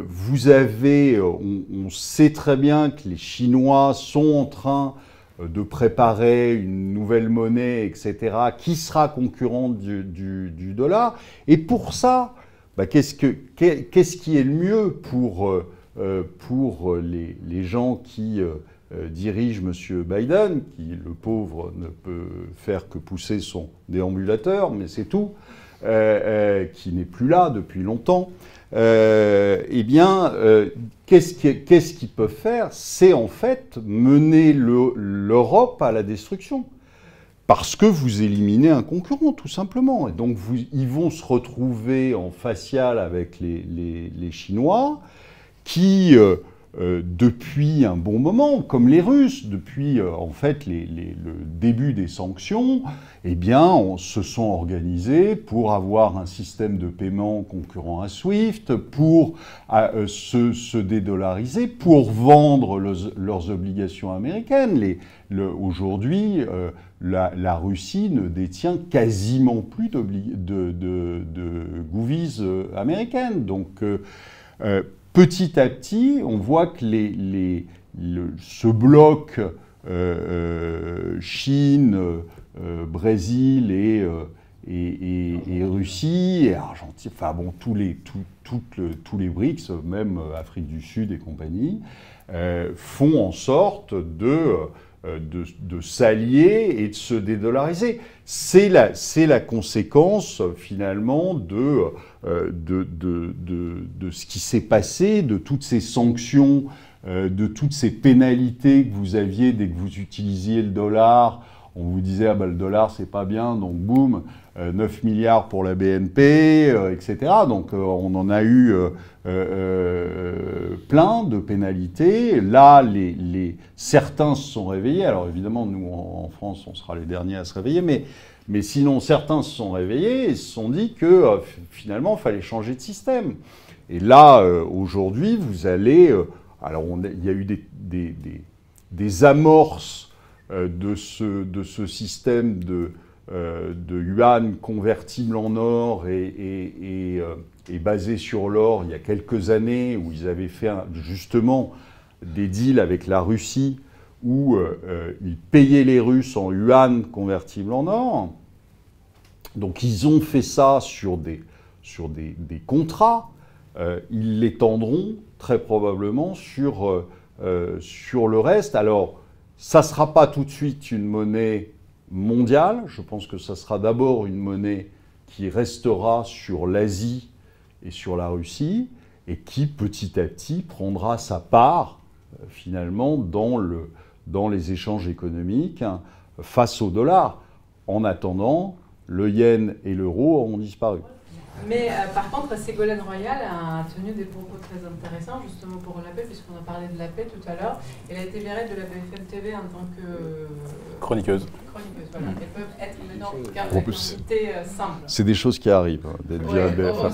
A: Vous avez, on sait très bien que les Chinois sont en train de préparer une nouvelle monnaie, etc., qui sera concurrente du dollar. Et pour ça, qu'est-ce qui est le mieux pour les gens qui dirigent M. Biden, qui, le pauvre, ne peut faire que pousser son déambulateur, mais c'est tout, qui n'est plus là depuis longtemps, qu'est-ce qu'ils peuvent faire? C'est en fait mener l'Europe à la destruction. Parce que vous éliminez un concurrent, tout simplement. Et donc, ils vont se retrouver en facial avec les Chinois, qui, depuis un bon moment, comme les Russes, depuis en fait le début des sanctions, eh bien, se sont organisés pour avoir un système de paiement concurrent à SWIFT, pour se dédollariser, pour vendre leurs obligations américaines. Aujourd'hui, la Russie ne détient quasiment plus de govies américaines. Donc, petit à petit, on voit que ce bloc Chine, Brésil et Russie, et Argentine, enfin bon, tous les BRICS, même Afrique du Sud et compagnie, font en sorte de s'allier et de se dédollariser. C'est la conséquence finalement de ce qui s'est passé, de toutes ces sanctions, de toutes ces pénalités que vous aviez dès que vous utilisiez le dollar on vous disait ah ben, le dollar c'est pas bien, donc boum, 9 milliards pour la BNP, etc. Donc on en a eu plein de pénalités. Là, certains se sont réveillés. Alors évidemment, nous en France, on sera les derniers à se réveiller, mais sinon certains se sont réveillés et se sont dit que finalement, il fallait changer de système. Et là, aujourd'hui, vous allez... alors il y a eu des amorces de ce système de yuan convertible en or et basé sur l'or il y a quelques années où ils avaient fait justement des deals avec la Russie où ils payaient les Russes en yuan convertible en or. Donc ils ont fait ça sur des contrats. Ils l'étendront très probablement sur le reste. Alors, ça ne sera pas tout de suite une monnaie mondiale. Je pense que ça sera d'abord une monnaie qui restera sur l'Asie et sur la Russie et qui, petit à petit, prendra sa part, finalement, dans les échanges économiques face au dollar. En attendant, le yen et l'euro auront disparu.
C: Mais par contre, Ségolène Royal a tenu des propos très intéressants justement pour la paix, puisqu'on a parlé de la paix tout à l'heure. Elle a été virée de la BFM TV en tant que
B: chroniqueuse.
C: Voilà. Elles peuvent être maintenant invitées simples.
A: C'est des choses qui arrivent, d'être virée de BFM.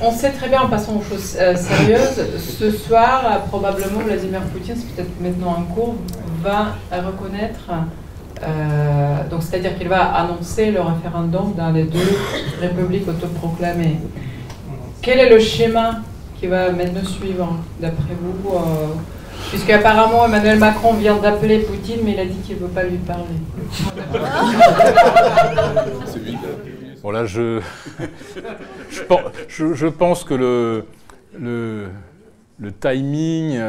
C: On sait très bien, en passant aux choses sérieuses, ce soir, probablement Vladimir Poutine, c'est peut-être maintenant en cours, va reconnaître... donc c'est-à-dire qu'il va annoncer le référendum dans les deux républiques autoproclamées. Quel est le schéma qui va maintenant suivre, d'après vous puisque apparemment Emmanuel Macron vient d'appeler Poutine, mais il a dit qu'il ne veut pas lui parler.
B: Bon là, je pense que le timing...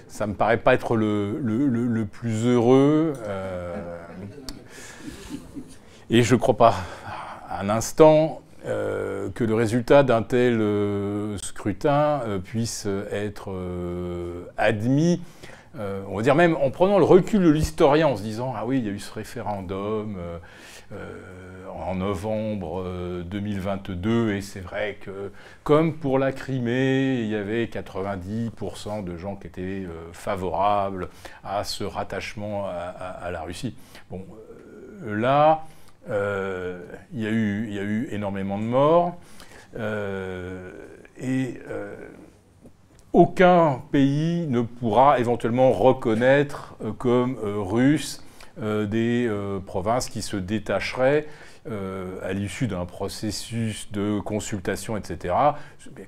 B: ça me paraît pas être le plus heureux. Et je ne crois pas un instant que le résultat d'un tel scrutin puisse être admis, on va dire même en prenant le recul de l'historien, en se disant « Ah oui, il y a eu ce référendum en novembre 2022, et c'est vrai que, comme pour la Crimée, il y avait 90% de gens qui étaient favorables à ce rattachement à la Russie. » Bon, là, il y a eu énormément de morts, et aucun pays ne pourra éventuellement reconnaître comme russe des provinces qui se détacheraient à l'issue d'un processus de consultation, etc.,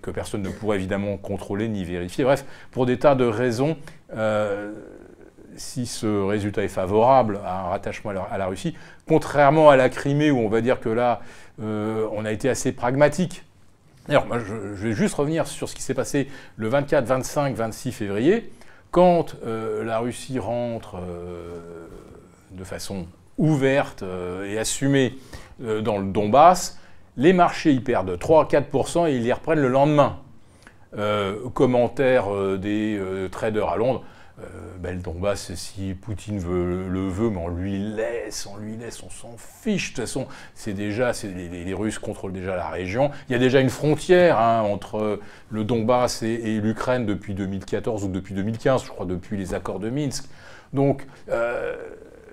B: que personne ne pourrait évidemment contrôler ni vérifier. Bref, pour des tas de raisons, si ce résultat est favorable à un rattachement à la Russie, contrairement à la Crimée, où on va dire que là, on a été assez pragmatique. D'ailleurs, moi, je vais juste revenir sur ce qui s'est passé le 24, 25, 26 février, quand la Russie rentre de façon ouverte et assumée dans le Donbass, les marchés y perdent 3 à 4% et ils y reprennent le lendemain. Commentaire des traders à Londres, le Donbass, si Poutine le veut, mais on lui laisse, on s'en fiche. De toute façon, les Russes contrôlent déjà la région. Il y a déjà une frontière entre le Donbass et l'Ukraine depuis 2014 ou depuis 2015, je crois, depuis les accords de Minsk. Donc,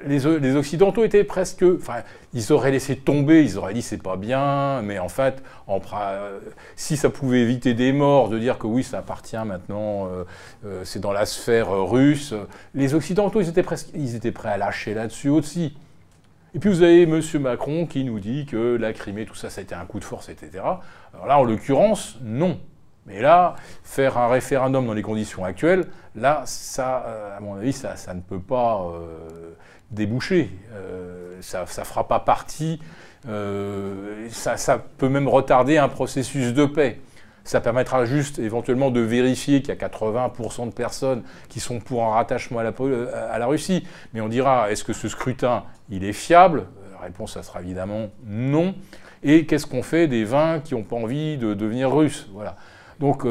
B: les Occidentaux étaient presque... Enfin, ils auraient laissé tomber, ils auraient dit c'est pas bien, mais en fait, si ça pouvait éviter des morts, de dire que oui, ça appartient maintenant, c'est dans la sphère russe, les Occidentaux, ils étaient prêts à lâcher là-dessus aussi. Et puis vous avez M. Macron qui nous dit que la Crimée, tout ça, ça a été un coup de force, etc. Alors là, en l'occurrence, non. Mais là, faire un référendum dans les conditions actuelles, là, ça, à mon avis, ça ne peut pas déboucher. Ça ne fera pas partie. Ça peut même retarder un processus de paix. Ça permettra juste éventuellement de vérifier qu'il y a 80% de personnes qui sont pour un rattachement à la Russie. Mais on dira, est-ce que ce scrutin, il est fiable? La réponse, ça sera évidemment non. Et qu'est-ce qu'on fait des 20 qui n'ont pas envie de devenir russes? Voilà. Donc,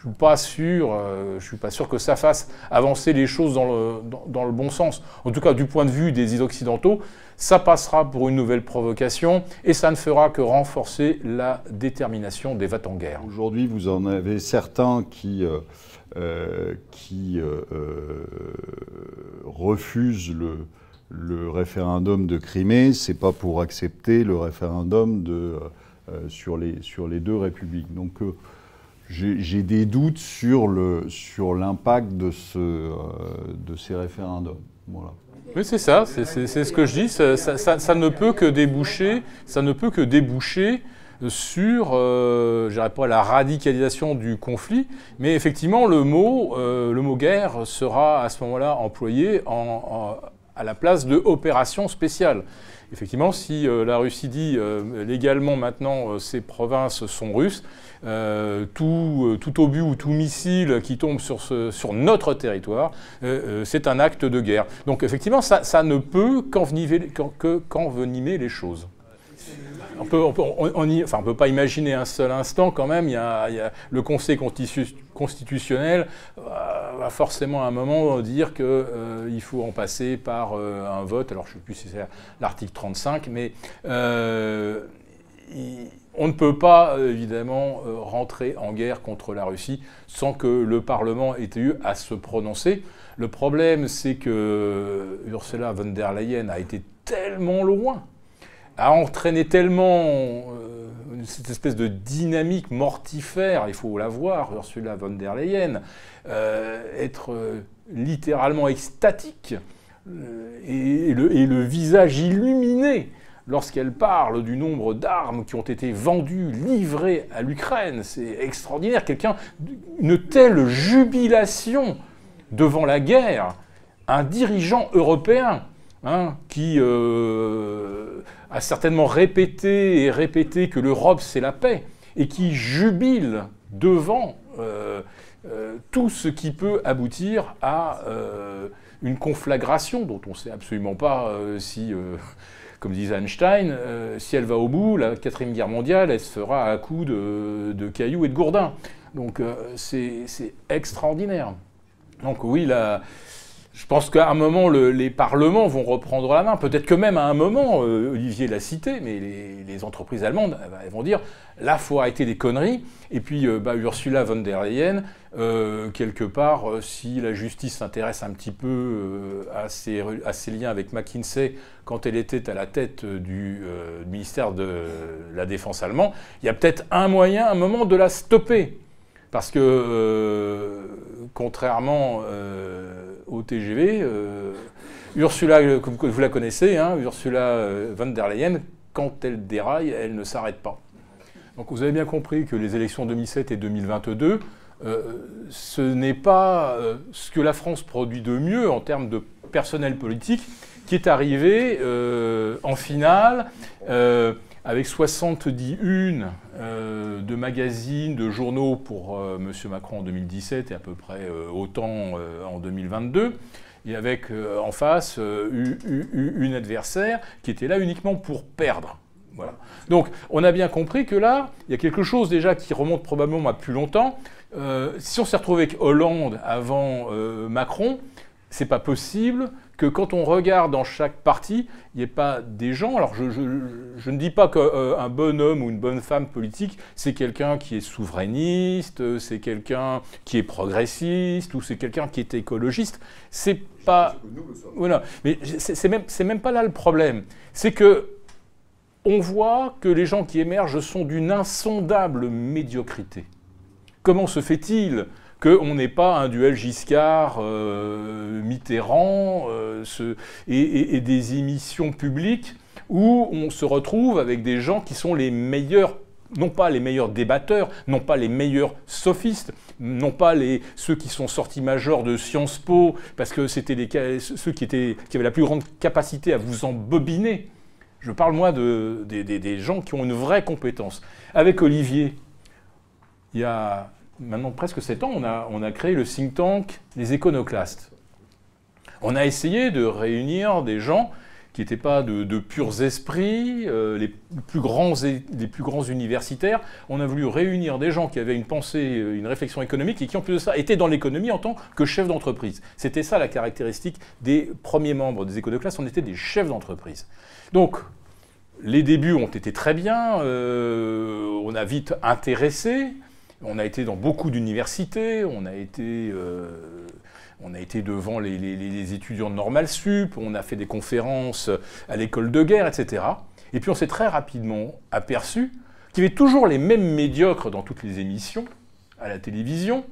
B: je suis pas sûr que ça fasse avancer les choses dans le bon sens. En tout cas, du point de vue des Occidentaux, ça passera pour une nouvelle provocation et ça ne fera que renforcer la détermination des va-t-en-guerre.
A: Aujourd'hui, vous en avez certains qui refusent le référendum de Crimée. C'est pas pour accepter le référendum sur les deux républiques. Donc j'ai des doutes sur l'impact de ces référendums. Voilà.
B: Oui, c'est ça, c'est ce que je dis. Ça ne peut que déboucher, sur, je dirais pas la radicalisation du conflit, mais effectivement le mot guerre sera à ce moment-là employé à la place de opération spéciale. Effectivement, si la Russie dit légalement maintenant ces provinces sont russes, tout obus ou tout missile qui tombe sur notre territoire, c'est un acte de guerre. Donc effectivement, ça ne peut qu'envenimer les choses. On peut pas imaginer un seul instant quand même. Il y a le Conseil constitutionnel va forcément à un moment dire qu'il faut en passer par un vote. Alors je ne sais plus si c'est l'article 35, mais on ne peut pas évidemment rentrer en guerre contre la Russie sans que le Parlement ait eu à se prononcer. Le problème, c'est que Ursula von der Leyen a été tellement loin, a entraîné tellement cette espèce de dynamique mortifère, il faut la voir, Ursula von der Leyen, être littéralement extatique et le visage illuminé lorsqu'elle parle du nombre d'armes qui ont été vendues, livrées à l'Ukraine. C'est extraordinaire, une telle jubilation devant la guerre, un dirigeant européen qui a certainement répété et répété que l'Europe c'est la paix et qui jubile devant tout ce qui peut aboutir à une conflagration dont on ne sait absolument pas si, comme disait Einstein, si elle va au bout, la 4e guerre mondiale, elle se fera à coups de cailloux et de gourdins. Donc c'est extraordinaire. Donc oui, je pense qu'à un moment, les parlements vont reprendre la main. Peut-être que même à un moment, Olivier l'a cité, mais les entreprises allemandes elles vont dire là, il faut arrêter les conneries. Et puis Ursula von der Leyen, quelque part, si la justice s'intéresse un petit peu à ses liens avec McKinsey quand elle était à la tête du ministère de la Défense allemand, il y a peut-être un moyen, un moment, de la stopper. Parce que, contrairement au TGV, Ursula, comme vous la connaissez, Ursula von der Leyen, quand elle déraille, elle ne s'arrête pas. Donc vous avez bien compris que les élections 2007 et 2022, ce n'est pas ce que la France produit de mieux en termes de personnel politique, qui est arrivé en finale avec 70 unes de magazines, de journaux pour M. Macron en 2017 et à peu près autant en 2022, et avec en face une adversaire qui était là uniquement pour perdre. Voilà. Donc on a bien compris que là, il y a quelque chose déjà qui remonte probablement à plus longtemps. Si on s'est retrouvé avec Hollande avant Macron, c'est pas possible que quand on regarde dans chaque parti, il n'y ait pas des gens... Alors je ne dis pas qu'un bon homme ou une bonne femme politique, c'est quelqu'un qui est souverainiste, c'est quelqu'un qui est progressiste, ou c'est quelqu'un qui est écologiste. C'est pas... Voilà. Mais c'est même pas là le problème. C'est que on voit que les gens qui émergent sont d'une insondable médiocrité. Comment se fait-il qu'on n'ait pas un duel Giscard-Mitterrand et des émissions publiques où on se retrouve avec des gens qui sont les meilleurs, non pas les meilleurs débatteurs, non pas les meilleurs sophistes, non pas ceux qui sont sortis majors de Sciences Po, parce que c'était ceux qui avaient la plus grande capacité à vous embobiner. Je parle, moi, des gens qui ont une vraie compétence. Avec Olivier, il y a maintenant presque 7 ans, on a créé le think tank Les Iconoclastes. On a essayé de réunir des gens qui n'étaient pas de purs esprits, les plus grands universitaires. On a voulu réunir des gens qui avaient une pensée, une réflexion économique et qui, en plus de ça, étaient dans l'économie en tant que chefs d'entreprise. C'était ça la caractéristique des premiers membres des éconoclastes, on était des chefs d'entreprise. Donc, les débuts ont été très bien, on a vite intéressé, on a été dans beaucoup d'universités, on a été devant les étudiants de Normal Sup, on a fait des conférences à l'école de guerre, etc. Et puis on s'est très rapidement aperçu qu'il y avait toujours les mêmes médiocres dans toutes les émissions à la télévision,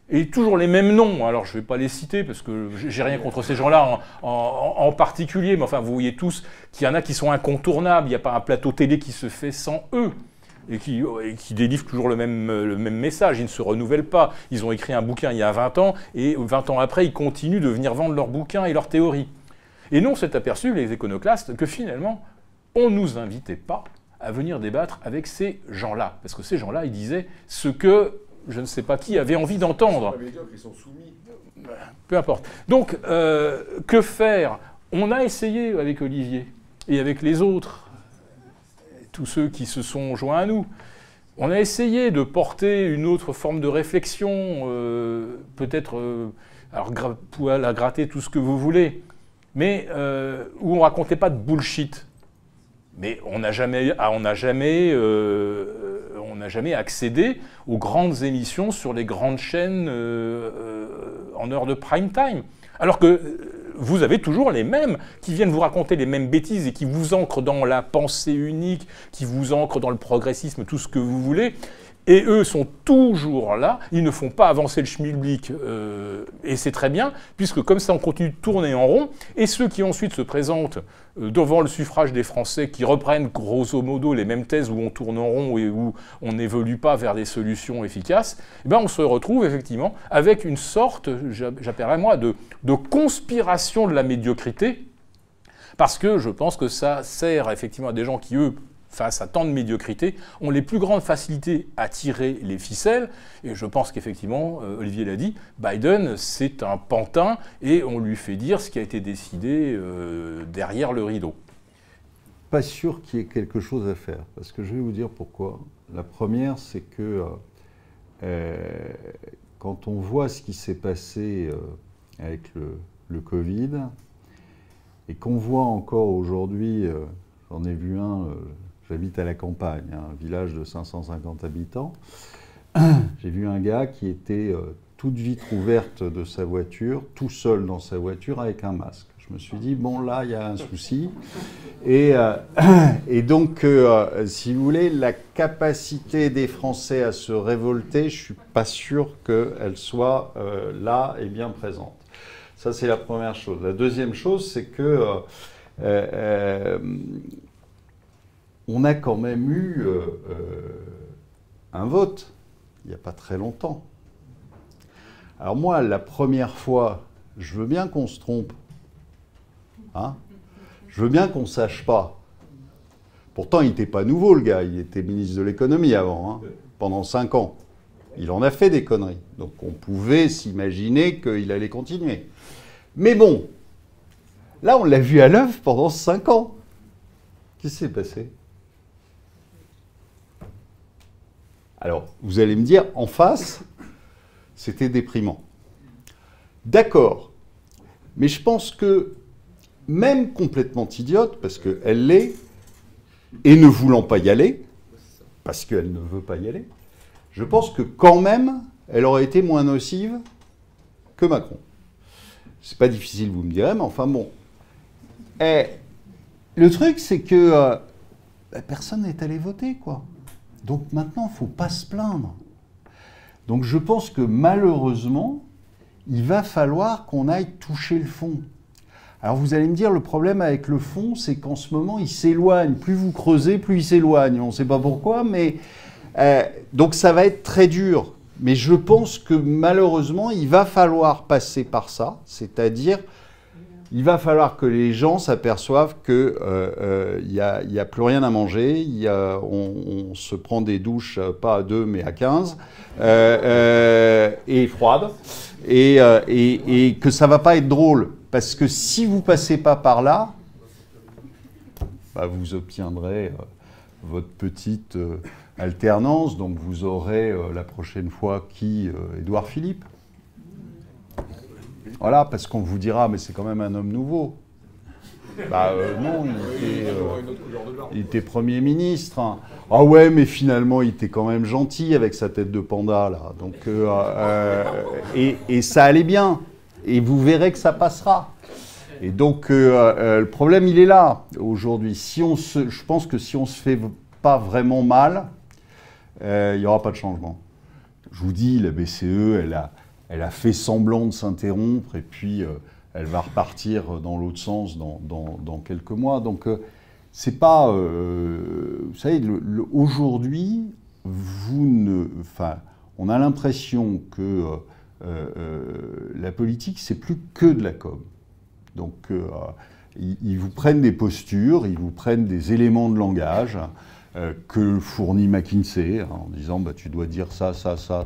B: et toujours les mêmes noms. Alors je ne vais pas les citer parce que j'ai rien contre ces gens-là en particulier, mais enfin vous voyez tous qu'il y en a qui sont incontournables, il n'y a pas un plateau télé qui se fait sans eux. Et qui délivrent toujours le même message, ils ne se renouvellent pas. Ils ont écrit un bouquin il y a 20 ans, et 20 ans après, ils continuent de venir vendre leurs bouquins et leurs théories. Et nous, on s'est aperçu, les éconoclastes, que finalement, on ne nous invitait pas à venir débattre avec ces gens-là. Parce que ces gens-là, ils disaient ce que je ne sais pas qui avait envie d'entendre.
D: Ils sont soumis.
B: Peu importe. Donc, que faire? On a essayé avec Olivier et avec les autres, tous ceux qui se sont joints à nous. On a essayé de porter une autre forme de réflexion, peut-être, alors poil à gratter tout ce que vous voulez, mais où on ne racontait pas de bullshit. Mais on n'a jamais accédé aux grandes émissions sur les grandes chaînes en heure de prime time. Alors que vous avez toujours les mêmes qui viennent vous raconter les mêmes bêtises et qui vous ancrent dans la pensée unique, qui vous ancrent dans le progressisme, tout ce que vous voulez. Et eux sont toujours là, ils ne font pas avancer le schmilblick, et c'est très bien, puisque comme ça on continue de tourner en rond, et ceux qui ensuite se présentent devant le suffrage des Français, qui reprennent grosso modo les mêmes thèses où on tourne en rond et où on n'évolue pas vers des solutions efficaces, eh ben on se retrouve effectivement avec une sorte, j'appellerais moi, de conspiration de la médiocrité, parce que je pense que ça sert effectivement à des gens qui, eux, face à tant de médiocrité, ont les plus grandes facilités à tirer les ficelles. Et je pense qu'effectivement, Olivier l'a dit, Biden, c'est un pantin et on lui fait dire ce qui a été décidé derrière le rideau.
A: Pas sûr qu'il y ait quelque chose à faire, parce que je vais vous dire pourquoi. La première, c'est que quand on voit ce qui s'est passé avec le Covid, et qu'on voit encore aujourd'hui, j'en ai vu un... J'habite à la campagne, un village de 550 habitants. J'ai vu un gars qui était toute vitre ouverte de sa voiture, tout seul dans sa voiture avec un masque. Je me suis dit, bon là, il y a un souci. Et donc, si vous voulez, la capacité des Français à se révolter, je ne suis pas sûr qu'elle soit là et bien présente. Ça, c'est la première chose. La deuxième chose, c'est que... on a quand même eu un vote, il n'y a pas très longtemps. Alors moi, la première fois, je veux bien qu'on se trompe. Hein, je veux bien qu'on ne sache pas. Pourtant, il n'était pas nouveau, le gars. Il était ministre de l'économie avant, hein, pendant 5 ans. Il en a fait des conneries. Donc on pouvait s'imaginer qu'il allait continuer. Mais bon, là, on l'a vu à l'œuvre pendant 5 ans. Qu'est-ce qui s'est passé ? Alors, vous allez me dire, en face, c'était déprimant. D'accord. Mais je pense que, même complètement idiote, parce qu'elle l'est, et ne voulant pas y aller, parce qu'elle ne veut pas y aller, je pense que quand même, elle aurait été moins nocive que Macron. C'est pas difficile, vous me direz, mais enfin bon. Et le truc, c'est que personne n'est allé voter, quoi. Donc maintenant, il ne faut pas se plaindre. Donc je pense que malheureusement, il va falloir qu'on aille toucher le fond. Alors vous allez me dire, le problème avec le fond, c'est qu'en ce moment, il s'éloigne. Plus vous creusez, plus il s'éloigne. On ne sait pas pourquoi, mais... donc ça va être très dur. Mais je pense que malheureusement, il va falloir passer par ça. C'est-à-dire, il va falloir que les gens s'aperçoivent qu'il n'y a plus rien à manger. On se prend des douches, pas à 2, mais à 15, et froides. Et que ça ne va pas être drôle. Parce que si vous ne passez pas par là, bah, vous obtiendrez votre petite alternance. Donc vous aurez la prochaine fois Édouard Philippe. Voilà, parce qu'on vous dira, mais c'est quand même un homme nouveau. Bah non, il était Premier ministre. Hein. Ah ouais, mais finalement, il était quand même gentil avec sa tête de panda, là. Donc, et ça allait bien. Et vous verrez que ça passera. Et donc, le problème, il est là, aujourd'hui. Je pense que si on ne se fait pas vraiment mal, il n'y aura pas de changement. Je vous dis, la BCE, elle a fait semblant de s'interrompre, et puis elle va repartir dans l'autre sens dans quelques mois. Donc, c'est pas... vous savez, aujourd'hui, on a l'impression que la politique, c'est plus que de la com. Donc, ils vous prennent des postures, ils vous prennent des éléments de langage que fournit McKinsey, hein, en disant bah, tu dois dire ça,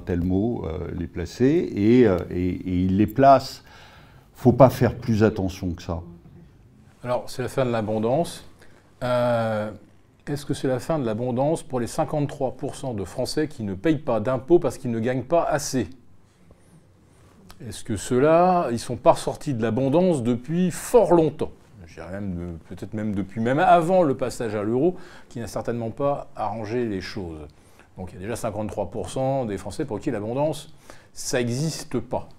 A: tel mot, les placer, et ils les placent. Il ne faut pas faire plus attention que ça.
B: Alors, c'est la fin de l'abondance. Est-ce que c'est la fin de l'abondance pour les 53% de Français qui ne payent pas d'impôts parce qu'ils ne gagnent pas assez? Est-ce que ceux-là, ils ne sont pas sortis de l'abondance depuis fort longtemps? Peut-être même depuis même avant le passage à l'euro, qui n'a certainement pas arrangé les choses. Donc il y a déjà 53% des Français pour qui l'abondance, ça n'existe pas.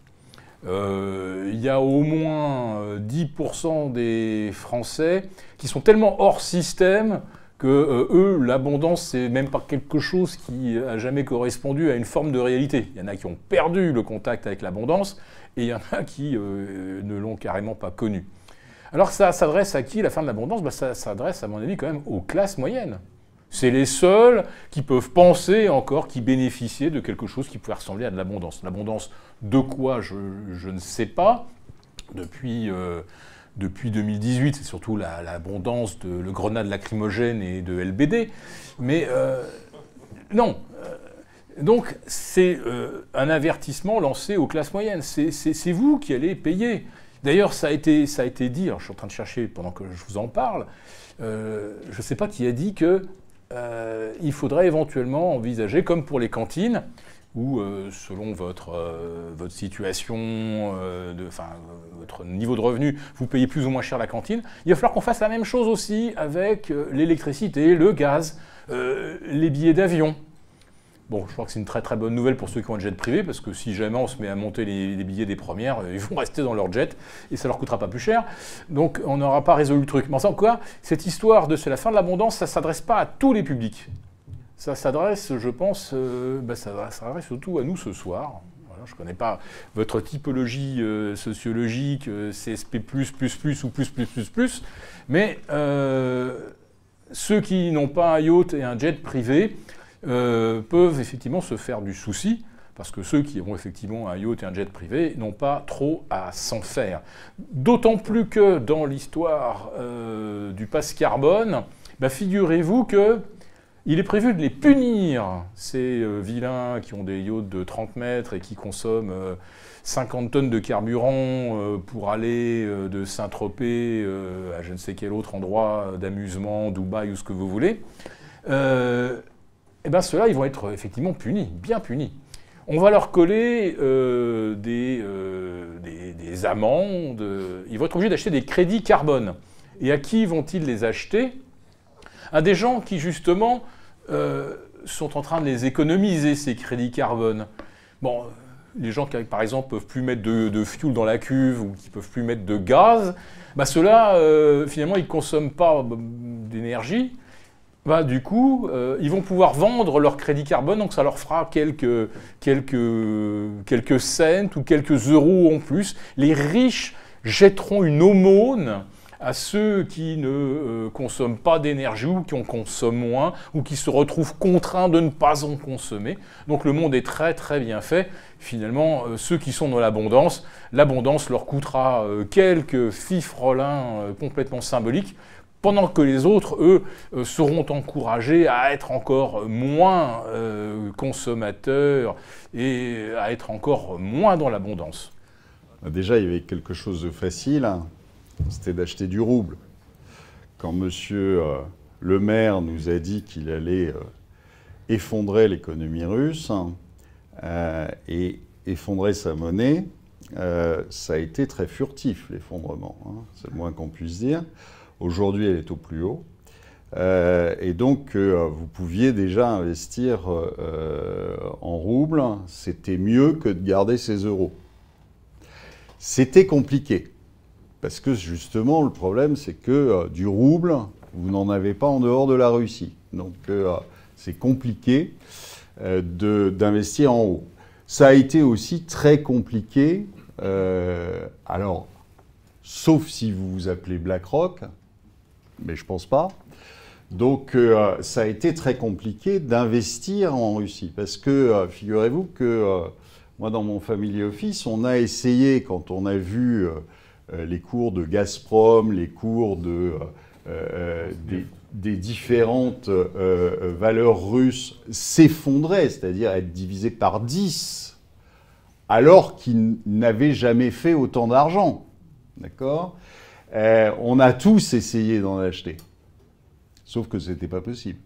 B: Il y a au moins 10% des Français qui sont tellement hors système que eux, l'abondance, c'est même pas quelque chose qui a jamais correspondu à une forme de réalité. Il y en a qui ont perdu le contact avec l'abondance et il y en a qui ne l'ont carrément pas connu. Alors ça s'adresse à qui, la fin de l'abondance? Ben, ça s'adresse, à mon avis, quand même aux classes moyennes. C'est les seuls qui peuvent penser encore, qui bénéficiaient de quelque chose qui pouvait ressembler à de l'abondance. L'abondance de quoi, je ne sais pas. Depuis 2018, c'est surtout l'abondance de le grenade lacrymogène et de LBD. Mais non. Donc c'est un avertissement lancé aux classes moyennes. C'est vous qui allez payer. D'ailleurs, ça a été dit, alors je suis en train de chercher pendant que je vous en parle, je ne sais pas qui a dit qu'il faudrait éventuellement envisager, comme pour les cantines, où selon votre situation, votre niveau de revenu, vous payez plus ou moins cher la cantine, il va falloir qu'on fasse la même chose aussi avec l'électricité, le gaz, les billets d'avion. Bon, je crois que c'est une très très bonne nouvelle pour ceux qui ont un jet privé, parce que si jamais on se met à monter les billets des premières, ils vont rester dans leur jet, et ça leur coûtera pas plus cher. Donc on n'aura pas résolu le truc. Mais en quoi, cette histoire de c'est la fin de l'abondance, ça ne s'adresse pas à tous les publics. Ça s'adresse, je pense, ça s'adresse surtout à nous ce soir. Voilà, je ne connais pas votre typologie sociologique, CSP++, ou plus, mais ceux qui n'ont pas un yacht et un jet privé, peuvent effectivement se faire du souci, parce que ceux qui ont effectivement un yacht et un jet privé n'ont pas trop à s'en faire. D'autant plus que dans l'histoire du pass carbone, figurez-vous qu'il est prévu de les punir, ces vilains qui ont des yachts de 30 mètres et qui consomment 50 tonnes de carburant pour aller de Saint-Tropez à je ne sais quel autre endroit d'amusement, Dubaï ou ce que vous voulez. Ceux-là, ils vont être effectivement punis, bien punis. On va leur coller des amendes, ils vont être obligés d'acheter des crédits carbone. Et à qui vont-ils les acheter? À des gens qui, justement, sont en train de les économiser, ces crédits carbone. Bon, les gens qui, par exemple, ne peuvent plus mettre de fuel dans la cuve ou qui ne peuvent plus mettre de gaz, ceux-là, finalement, ils ne consomment pas d'énergie. Du coup, ils vont pouvoir vendre leur crédit carbone, donc ça leur fera quelques cents ou quelques euros en plus. Les riches jetteront une aumône à ceux qui ne consomment pas d'énergie ou qui en consomment moins ou qui se retrouvent contraints de ne pas en consommer. Donc le monde est très très bien fait. Finalement, ceux qui sont dans l'abondance leur coûtera quelques fifrelins complètement symboliques, pendant que les autres, eux, seront encouragés à être encore moins consommateurs et à être encore moins dans l'abondance.
A: Déjà, il y avait quelque chose de facile, hein, c'était d'acheter du rouble. quand M. Le Maire nous a dit qu'il allait effondrer l'économie russe et effondrer sa monnaie, ça a été très furtif, l'effondrement, hein, c'est le moins qu'on puisse dire. Aujourd'hui, elle est au plus haut. Et donc, vous pouviez déjà investir en roubles. C'était mieux que de garder ses euros. C'était compliqué. Parce que, justement, le problème, c'est que du rouble, vous n'en avez pas en dehors de la Russie. Donc, c'est compliqué d'investir en haut. Ça a été aussi très compliqué, alors, sauf si vous vous appelez BlackRock, mais je pense pas. Donc, ça a été très compliqué d'investir en Russie. Parce que, figurez-vous que moi, dans mon family office, on a essayé, quand on a vu les cours de Gazprom, les cours des différentes valeurs russes s'effondrer, c'est-à-dire être divisés par 10, alors qu'ils n'avaient jamais fait autant d'argent. D'accord ? On a tous essayé d'en acheter. Sauf que ce n'était pas possible.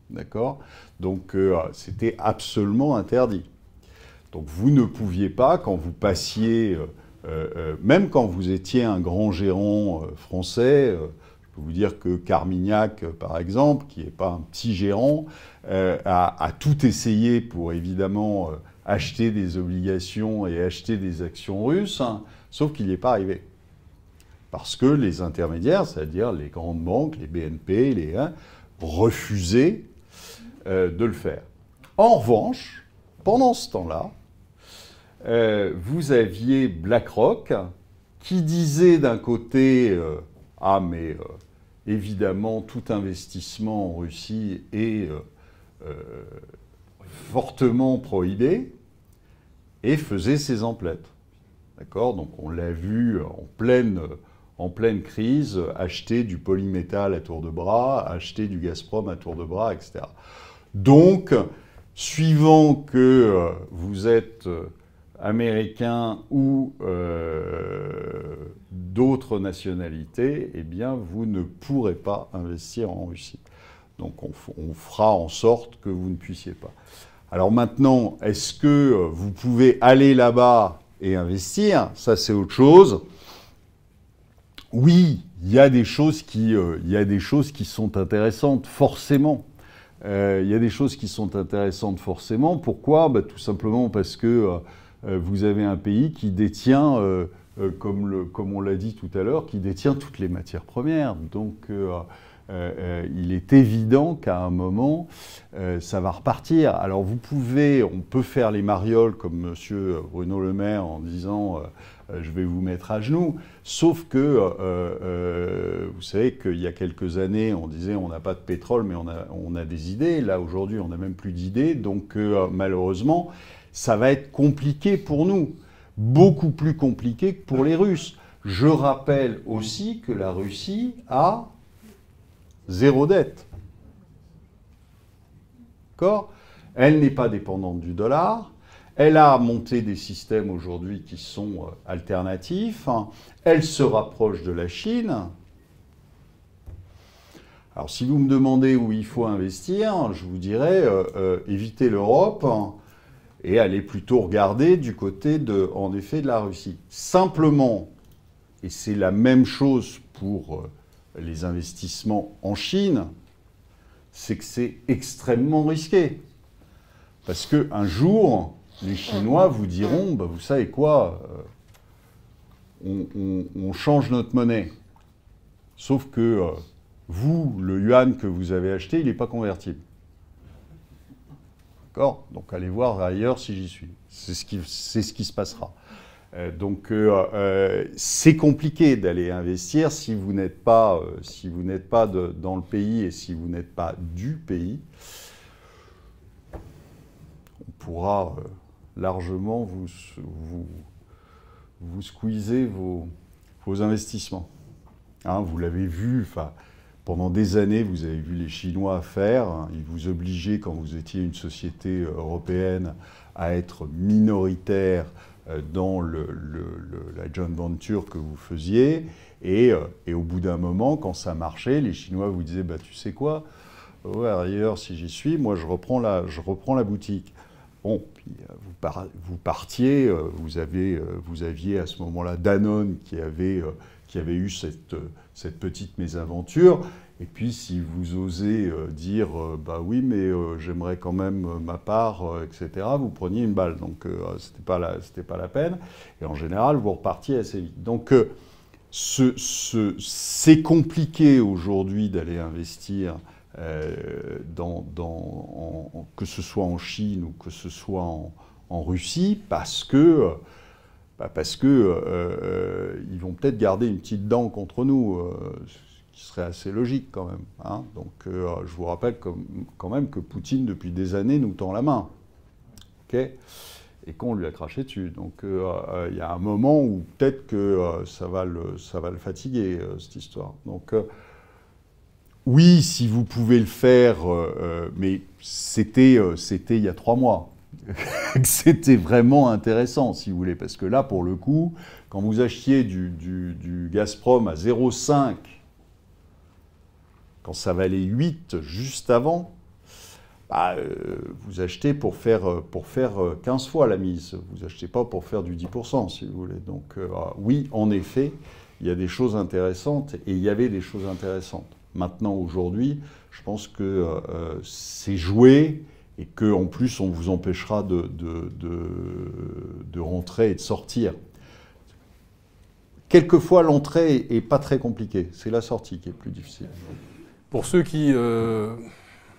A: D'accord ? Donc, c'était absolument interdit. Donc, vous ne pouviez pas, quand vous passiez, même quand vous étiez un grand gérant français, je peux vous dire que Carmignac, par exemple, qui n'est pas un petit gérant, a tout essayé pour, évidemment, acheter des obligations et acheter des actions russes, hein, sauf qu'il n'y est pas arrivé. Parce que les intermédiaires, c'est-à-dire les grandes banques, les BNP, refusaient de le faire. En revanche, pendant ce temps-là, vous aviez BlackRock qui disait d'un côté « Ah, mais évidemment, tout investissement en Russie est fortement prohibé » et faisait ses emplettes. D'accord ? Donc on l'a vu en pleine crise, acheter du polymétal à tour de bras, acheter du Gazprom à tour de bras, etc. Donc, suivant que vous êtes américain ou d'autres nationalités, eh bien, vous ne pourrez pas investir en Russie. Donc, on fera en sorte que vous ne puissiez pas. Alors maintenant, est-ce que vous pouvez aller là-bas et investir ? Ça, c'est autre chose. Oui, il y a des choses qui sont intéressantes, forcément. Il y a des choses qui sont intéressantes, forcément. Pourquoi ? Tout simplement parce que vous avez un pays qui détient, comme on l'a dit tout à l'heure, qui détient toutes les matières premières. Donc, il est évident qu'à un moment, ça va repartir. Alors, on peut faire les marioles comme M. Bruno Le Maire en disant je vais vous mettre à genoux. Sauf que, vous savez qu'il y a quelques années, on disait on n'a pas de pétrole, mais on a des idées. Là, aujourd'hui, on n'a même plus d'idées. Donc, malheureusement, ça va être compliqué pour nous. Beaucoup plus compliqué que pour les Russes. Je rappelle aussi que la Russie a 0 dette. D'accord ? Elle n'est pas dépendante du dollar. Elle a monté des systèmes aujourd'hui qui sont alternatifs. Elle se rapproche de la Chine. Alors, si vous me demandez où il faut investir, je vous dirais éviter l'Europe et aller plutôt regarder du côté, en effet, de la Russie. Simplement, et c'est la même chose pour les investissements en Chine, c'est que c'est extrêmement risqué. Parce qu'un jour, les Chinois vous diront, vous savez quoi, on change notre monnaie. Sauf que vous, le yuan que vous avez acheté, il n'est pas convertible. D'accord ? Donc allez voir ailleurs si j'y suis. C'est ce qui se passera. Donc c'est compliqué d'aller investir si vous n'êtes pas, dans le pays et si vous n'êtes pas du pays. On pourra largement vous squeezer vos investissements. Hein, vous l'avez vu, pendant des années, vous avez vu les Chinois faire. Ils vous obligeaient, quand vous étiez une société européenne, à être minoritaire dans la joint venture que vous faisiez. Et au bout d'un moment, quand ça marchait, les Chinois vous disaient bah, « tu sais quoi, ouais, ailleurs, si j'y suis, moi je reprends la boutique ». Bon, puis vous partiez, vous aviez à ce moment-là Danone qui avait eu cette petite mésaventure. Et puis, si vous osez dire « bah oui, mais j'aimerais quand même ma part, etc. », vous preniez une balle. Donc, c'était pas la peine. Et en général, vous repartiez assez vite. Donc, c'est compliqué aujourd'hui d'aller investir, que ce soit en Chine ou que ce soit en Russie, parce que ils vont peut-être garder une petite dent contre nous, ce qui serait assez logique quand même. Hein. Donc, je vous rappelle quand même que Poutine, depuis des années, nous tend la main. Okay, et qu'on lui a craché dessus. Donc, il y a un moment où peut-être que ça va le fatiguer, cette histoire. Donc, oui, si vous pouvez le faire, mais c'était il y a 3 mois. C'était vraiment intéressant, si vous voulez, parce que là, pour le coup, quand vous achetiez du Gazprom à 0,5, quand ça valait 8 juste avant, bah, vous achetez pour faire 15 fois la mise. Vous achetez pas pour faire du 10%, si vous voulez. Donc, oui, en effet, il y a des choses intéressantes, et il y avait des choses intéressantes. Maintenant, aujourd'hui, je pense que c'est joué, et qu'en plus, on vous empêchera de rentrer et de sortir. Quelquefois, l'entrée n'est pas très compliquée. C'est la sortie qui est plus difficile.
B: Pour ceux qui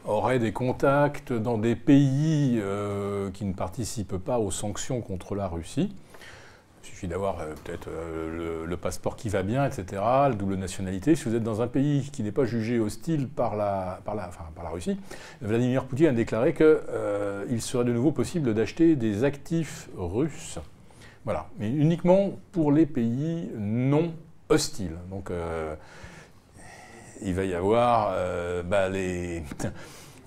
B: auraient des contacts dans des pays qui ne participent pas aux sanctions contre la Russie, il suffit d'avoir peut-être le passeport qui va bien, etc., la double nationalité. Si vous êtes dans un pays qui n'est pas jugé hostile par la Russie, Vladimir Poutine a déclaré qu'il serait de nouveau possible d'acheter des actifs russes. Voilà, mais uniquement pour les pays non hostiles. Donc, il va y avoir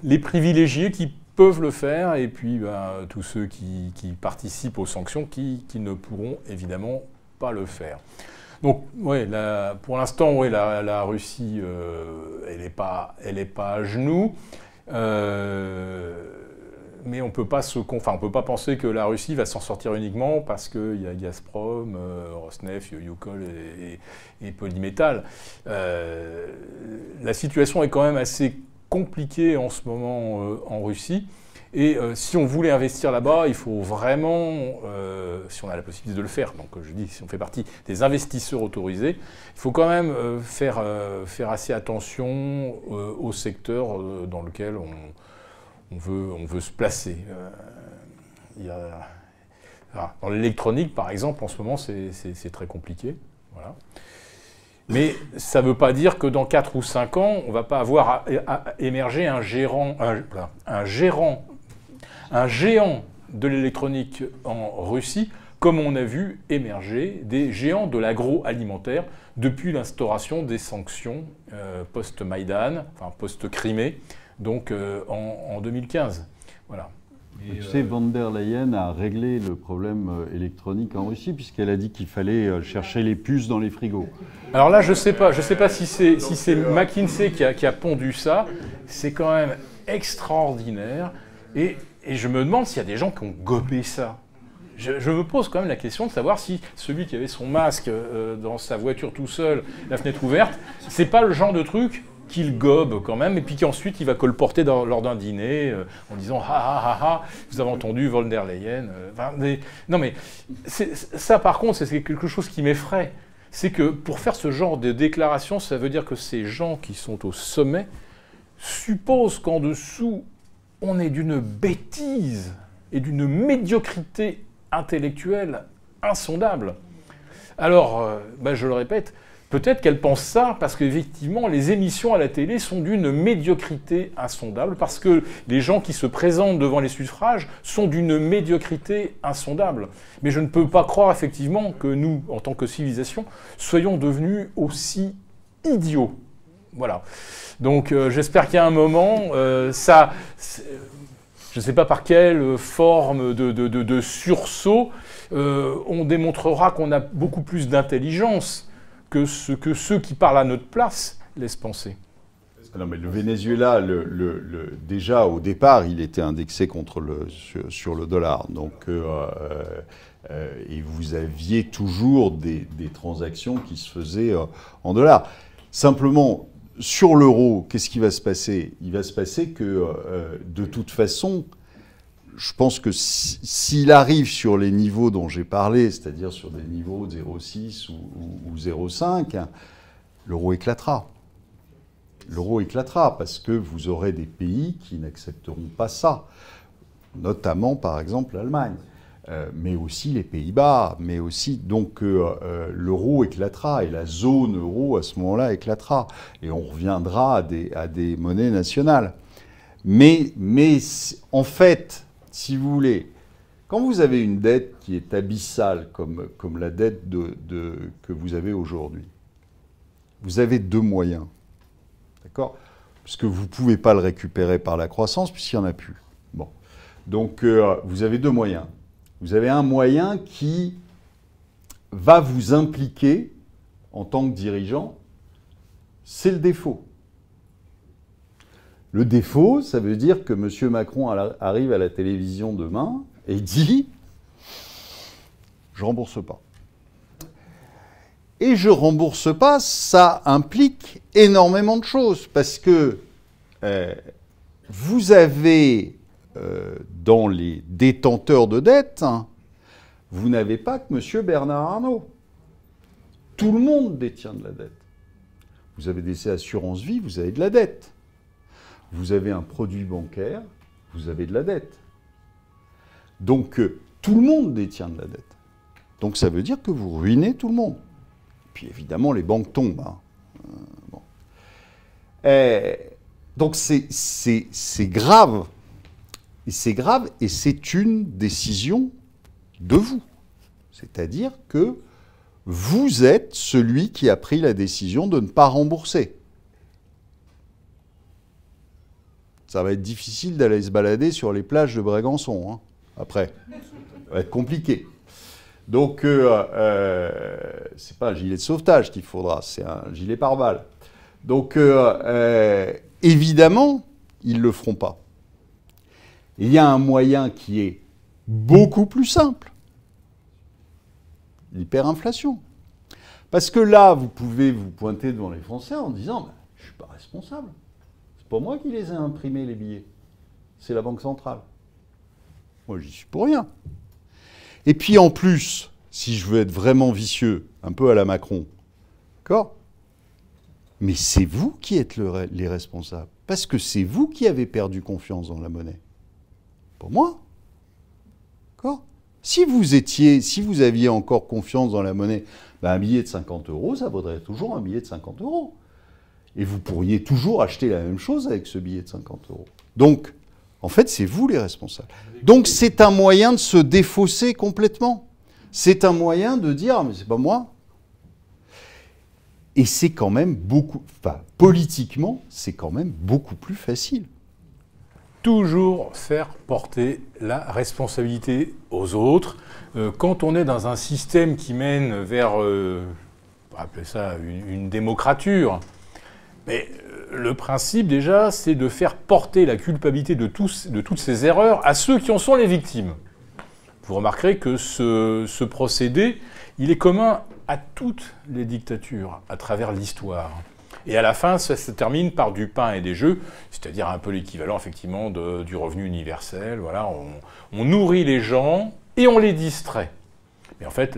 B: les privilégiés qui peuvent le faire, et puis tous ceux qui participent aux sanctions qui ne pourront évidemment pas le faire. Donc, ouais, pour l'instant, ouais, la Russie, elle n'est pas à genoux. Mais on peut pas penser que la Russie va s'en sortir uniquement parce qu'il y a Gazprom, Rosneft, Yukol et Polymetal. La situation est quand même assez compliquée en ce moment en Russie. Et si on voulait investir là-bas, il faut vraiment, si on a la possibilité de le faire, donc je dis si on fait partie des investisseurs autorisés, il faut quand même faire assez attention au secteur dans lequel on veut se placer. Dans l'électronique, par exemple, en ce moment, c'est très compliqué. Voilà. Mais ça ne veut pas dire que dans 4 ou 5 ans, on ne va pas avoir à émerger un géant de l'électronique en Russie, comme on a vu émerger des géants de l'agroalimentaire depuis l'instauration des sanctions post-Maïdan, enfin post-Crimée, donc en 2015. Voilà.
A: Tu sais, von der Leyen a réglé le problème électronique en Russie, puisqu'elle a dit qu'il fallait chercher les puces dans les frigos.
B: Alors là, je sais pas si c'est McKinsey qui a pondu ça. C'est quand même extraordinaire. Et je me demande s'il y a des gens qui ont gobé ça. Je me pose quand même la question de savoir si celui qui avait son masque dans sa voiture tout seul, la fenêtre ouverte, c'est pas le genre de truc qu'il gobe quand même, et puis qu'ensuite il va colporter lors d'un dîner en disant « Ah, vous avez entendu von der Leyen ». Non mais, ça par contre, c'est quelque chose qui m'effraie. C'est que pour faire ce genre de déclaration, ça veut dire que ces gens qui sont au sommet supposent qu'en dessous, on est d'une bêtise et d'une médiocrité intellectuelle insondable. Alors, je le répète, peut-être qu'elle pense ça parce qu'effectivement, les émissions à la télé sont d'une médiocrité insondable, parce que les gens qui se présentent devant les suffrages sont d'une médiocrité insondable. Mais je ne peux pas croire effectivement que nous, en tant que civilisation, soyons devenus aussi idiots. Voilà. Donc j'espère qu'il y a un moment, je ne sais pas par quelle forme de sursaut, on démontrera qu'on a beaucoup plus d'intelligence que ceux qui parlent à notre place laissent penser.
A: Non, mais le Venezuela, déjà au départ, il était indexé sur le dollar. Donc, et vous aviez toujours des transactions qui se faisaient en dollars. Simplement, sur l'euro, qu'est-ce qui va se passer? Il va se passer que, de toute façon, je pense que s'il arrive sur les niveaux dont j'ai parlé, c'est-à-dire sur des niveaux de 0,6 ou 0,5, l'euro éclatera. L'euro éclatera parce que vous aurez des pays qui n'accepteront pas ça, notamment par exemple l'Allemagne, mais aussi les Pays-Bas, mais aussi donc l'euro éclatera et la zone euro à ce moment-là éclatera et on reviendra à des monnaies nationales. Mais en fait, si vous voulez, quand vous avez une dette qui est abyssale comme la dette que vous avez aujourd'hui, vous avez deux moyens. D'accord? Puisque vous ne pouvez pas le récupérer par la croissance, puisqu'il n'y en a plus. Bon. Donc, vous avez deux moyens. Vous avez un moyen qui va vous impliquer en tant que dirigeant, c'est le défaut. Le défaut, ça veut dire que M. Macron arrive à la télévision demain et dit « Je ne rembourse pas ». Et je ne rembourse pas, ça implique énormément de choses, parce que vous avez, dans les détenteurs de dette, vous n'avez pas que M. Bernard Arnault. Tout le monde détient de la dette. Vous avez des assurances vie, vous avez de la dette. Vous avez un produit bancaire, vous avez de la dette. Donc, tout le monde détient de la dette. Donc, ça veut dire que vous ruinez tout le monde. Puis évidemment, les banques tombent. Bon. Donc c'est grave. Et c'est grave, et c'est une décision de vous. C'est-à-dire que vous êtes celui qui a pris la décision de ne pas rembourser. Ça va être difficile d'aller se balader sur les plages de Brégançon, hein, après. Ça va être compliqué. Donc, c'est pas un gilet de sauvetage qu'il faudra, c'est un gilet pare-balles. Donc, évidemment, ils ne le feront pas. Il y a un moyen qui est beaucoup plus simple. L'hyperinflation. Parce que là, vous pouvez vous pointer devant les Français en disant bah, « Je ne suis pas responsable. C'est pas moi qui les ai imprimés, les billets. C'est la Banque centrale. Moi, j'y suis pour rien. » Et puis en plus, si je veux être vraiment vicieux, un peu à la Macron, d'accord? Mais c'est vous qui êtes les responsables. Parce que c'est vous qui avez perdu confiance dans la monnaie. Pas moi. D'accord? Si vous aviez encore confiance dans la monnaie, ben un billet de 50 €, ça vaudrait toujours un billet de 50 €. Et vous pourriez toujours acheter la même chose avec ce billet de 50 €. Donc, en fait, c'est vous les responsables. Donc, c'est un moyen de se défausser complètement. C'est un moyen de dire ah, « mais c'est pas moi ». Et c'est quand même beaucoup... Enfin, politiquement, c'est quand même beaucoup plus facile.
B: Toujours faire porter la responsabilité aux autres. Quand on est dans un système qui mène vers, on va appeler ça une démocrature, mais le principe déjà, c'est de faire porter la culpabilité de toutes ces erreurs à ceux qui en sont les victimes. Vous remarquerez que ce procédé, il est commun à toutes les dictatures à travers l'histoire. Et à la fin, ça se termine par du pain et des jeux, c'est-à-dire un peu l'équivalent effectivement du revenu universel. Voilà, on nourrit les gens et on les distrait. Mais en fait,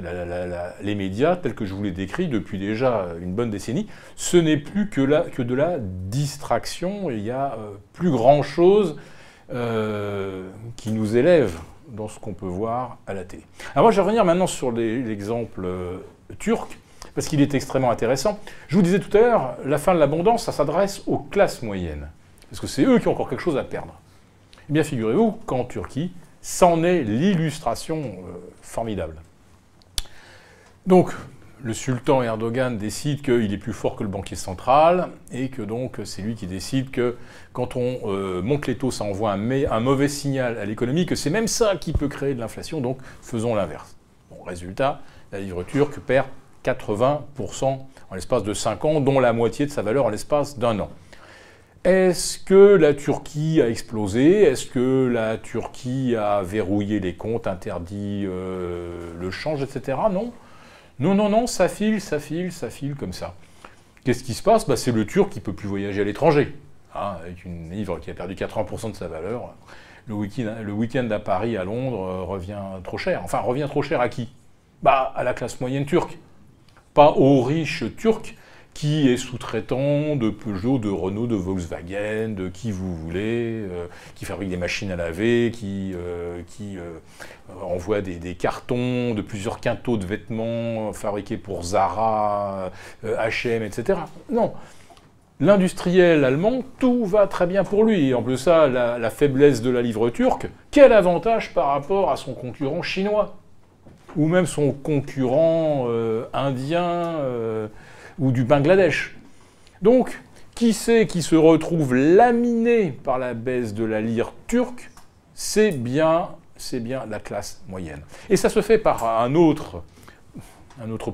B: les médias, tels que je vous les décris depuis déjà une bonne décennie, ce n'est plus que de la distraction. Il n'y a plus grand-chose qui nous élève dans ce qu'on peut voir à la télé. Alors moi, je vais revenir maintenant sur l'exemple turc, parce qu'il est extrêmement intéressant. Je vous disais tout à l'heure, la fin de l'abondance, ça s'adresse aux classes moyennes, parce que c'est eux qui ont encore quelque chose à perdre. Eh bien, figurez-vous qu'en Turquie, c'en est l'illustration formidable. Donc, le sultan Erdogan décide qu'il est plus fort que le banquier central et que donc c'est lui qui décide que quand on monte les taux, ça envoie un mauvais signal à l'économie, que c'est même ça qui peut créer de l'inflation, donc faisons l'inverse. Bon, résultat, la livre turque perd 80% en l'espace de 5 ans, dont la moitié de sa valeur en l'espace d'1 an. Est-ce que la Turquie a explosé? Est-ce que la Turquie a verrouillé les comptes, interdit le change, etc.? Non. Non, ça file comme ça. Qu'est-ce qui se passe? C'est le Turc qui ne peut plus voyager à l'étranger. Hein, avec une livre qui a perdu 80% de sa valeur. Le week-end à Paris, à Londres, revient trop cher. Enfin, revient trop cher à qui? À la classe moyenne turque. Pas aux riches turcs, qui est sous-traitant de Peugeot, de Renault, de Volkswagen, de qui vous voulez, qui fabrique des machines à laver, qui envoie des cartons de plusieurs quintaux de vêtements fabriqués pour Zara, H&M, etc. Non. L'industriel allemand, tout va très bien pour lui. Et en plus de ça, la faiblesse de la livre turque, quel avantage par rapport à son concurrent chinois? Ou même son concurrent indien ou du Bangladesh. Donc, qui c'est qui se retrouve laminé par la baisse de la lire turque? C'est bien la classe moyenne. Et ça se fait par un autre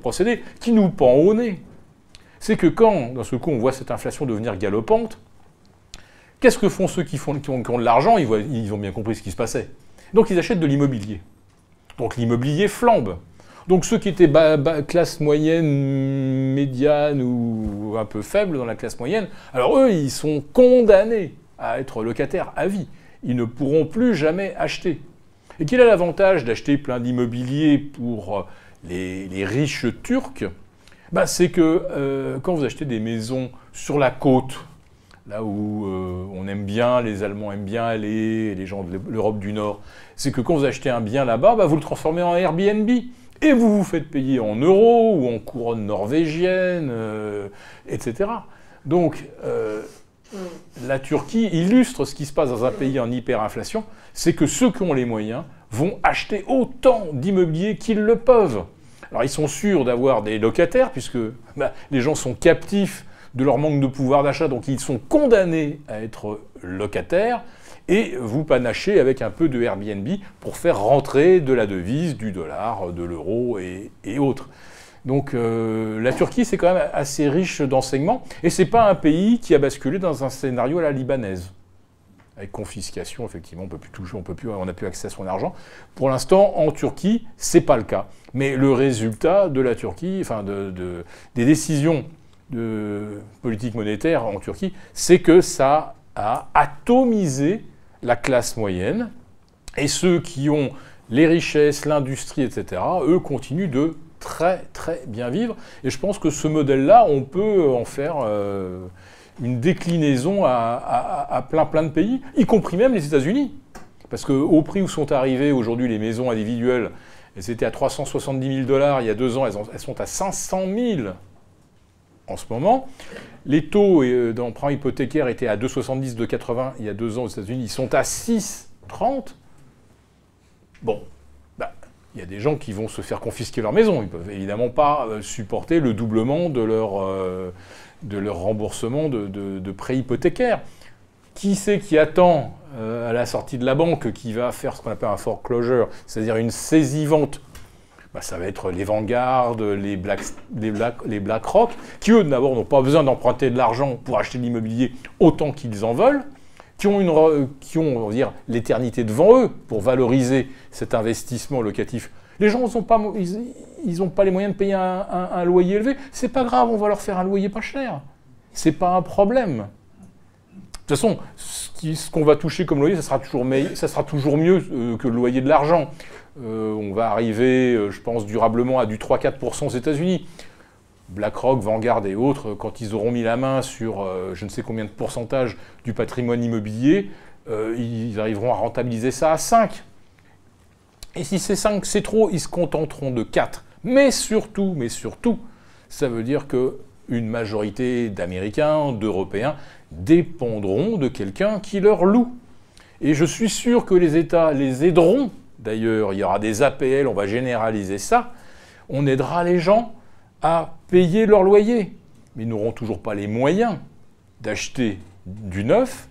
B: procédé qui nous pend au nez. C'est que quand, d'un seul coup, on voit cette inflation devenir galopante, qu'est-ce que font ceux qui ont de l'argent? Ils ont bien compris ce qui se passait. Donc ils achètent de l'immobilier. Donc l'immobilier flambe. Donc ceux qui étaient classe moyenne, médiane ou un peu faible dans la classe moyenne, alors eux, ils sont condamnés à être locataires à vie. Ils ne pourront plus jamais acheter. Et quel est l'avantage d'acheter plein d'immobilier pour les riches turcs? C'est que quand vous achetez des maisons sur la côte, là où on aime bien, les Allemands aiment bien aller, les gens de l'Europe du Nord, c'est que quand vous achetez un bien là-bas, vous le transformez en Airbnb. Et vous vous faites payer en euros ou en couronne norvégienne, etc. Donc, la Turquie illustre ce qui se passe dans un pays en hyperinflation, c'est que ceux qui ont les moyens vont acheter autant d'immobilier qu'ils le peuvent. Alors, ils sont sûrs d'avoir des locataires, puisque les gens sont captifs de leur manque de pouvoir d'achat, donc ils sont condamnés à être locataires, et vous panachez avec un peu de Airbnb pour faire rentrer de la devise, du dollar, de l'euro et autres. Donc la Turquie, c'est quand même assez riche d'enseignements, et c'est pas un pays qui a basculé dans un scénario à la libanaise. Avec confiscation, effectivement, on n'a plus accès à son argent. Pour l'instant, en Turquie, c'est pas le cas. Mais le résultat de la Turquie, des décisions de politique monétaire en Turquie, c'est que ça a atomisé la classe moyenne, et ceux qui ont les richesses, l'industrie, etc., eux continuent de très très bien vivre. Et je pense que ce modèle-là, on peut en faire une déclinaison à plein de pays, y compris même les États-Unis. Parce qu'au prix où sont arrivées aujourd'hui les maisons individuelles, elles étaient à 370 000 $ il y a 2 ans, elles sont à 500 000 en ce moment. Les taux d'emprunt hypothécaire étaient à 2,70, 2,80 il y a 2 ans aux États-Unis. Ils sont à 6,30. Bon, il y a des gens qui vont se faire confisquer leur maison. Ils ne peuvent évidemment pas supporter le doublement de leur remboursement de prêts hypothécaires. Qui c'est qui attend à la sortie de la banque, qui va faire ce qu'on appelle un foreclosure, c'est-à-dire une saisie-vente? Ça va être les Vanguard, les BlackRock, qui eux d'abord n'ont pas besoin d'emprunter de l'argent pour acheter de l'immobilier autant qu'ils en veulent, qui ont on va dire, l'éternité devant eux pour valoriser cet investissement locatif. Les gens n'ont pas les moyens de payer un loyer élevé. C'est pas grave, on va leur faire un loyer pas cher. C'est pas un problème. De toute façon, ce qu'on va toucher comme loyer, ça sera toujours mieux que le loyer de l'argent. On va arriver, je pense, durablement à du 3-4% aux États-Unis. BlackRock, Vanguard et autres, quand ils auront mis la main sur je ne sais combien de pourcentage du patrimoine immobilier, ils arriveront à rentabiliser ça à 5. Et si c'est 5, c'est trop, ils se contenteront de 4. Mais surtout, ça veut dire qu'une majorité d'Américains, d'Européens, dépendront de quelqu'un qui leur loue. Et je suis sûr que les États les aideront. D'ailleurs, il y aura des APL, on va généraliser ça. On aidera les gens à payer leur loyer. Mais ils n'auront toujours pas les moyens d'acheter du neuf,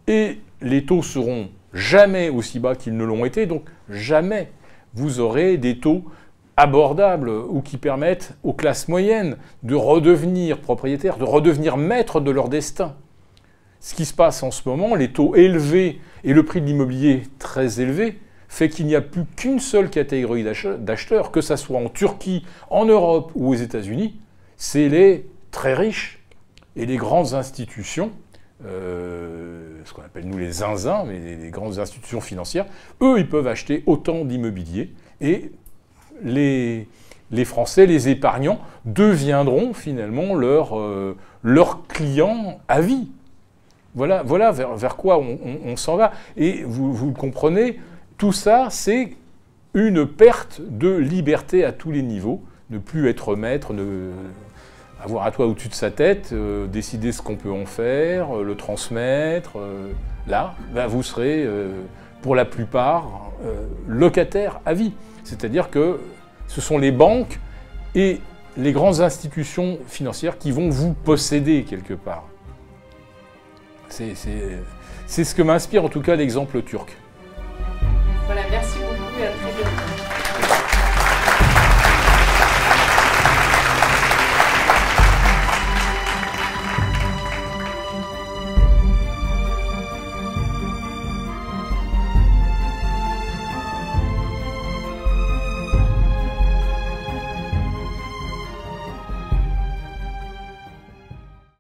B: et les taux seront jamais aussi bas qu'ils ne l'ont été, donc jamais vous aurez des taux abordables ou qui permettent aux classes moyennes de redevenir propriétaires, de redevenir maîtres de leur destin. Ce qui se passe en ce moment, les taux élevés et le prix de l'immobilier très élevé, fait qu'il n'y a plus qu'une seule catégorie d'acheteurs, que ce soit en Turquie, en Europe ou aux États-Unis, c'est les très riches et les grandes institutions, ce qu'on appelle nous les zinzins, mais les grandes institutions financières. Eux, ils peuvent acheter autant d'immobilier, et les Français, les épargnants, deviendront finalement leurs clients à vie. Voilà vers quoi on s'en va. Et vous le comprenez, tout ça, c'est une perte de liberté à tous les niveaux. Ne plus être maître, avoir un toit au-dessus de sa tête, décider ce qu'on peut en faire, le transmettre. Là, vous serez, pour la plupart, locataire à vie. C'est-à-dire que ce sont les banques et les grandes institutions financières qui vont vous posséder quelque part. C'est ce que m'inspire en tout cas l'exemple turc.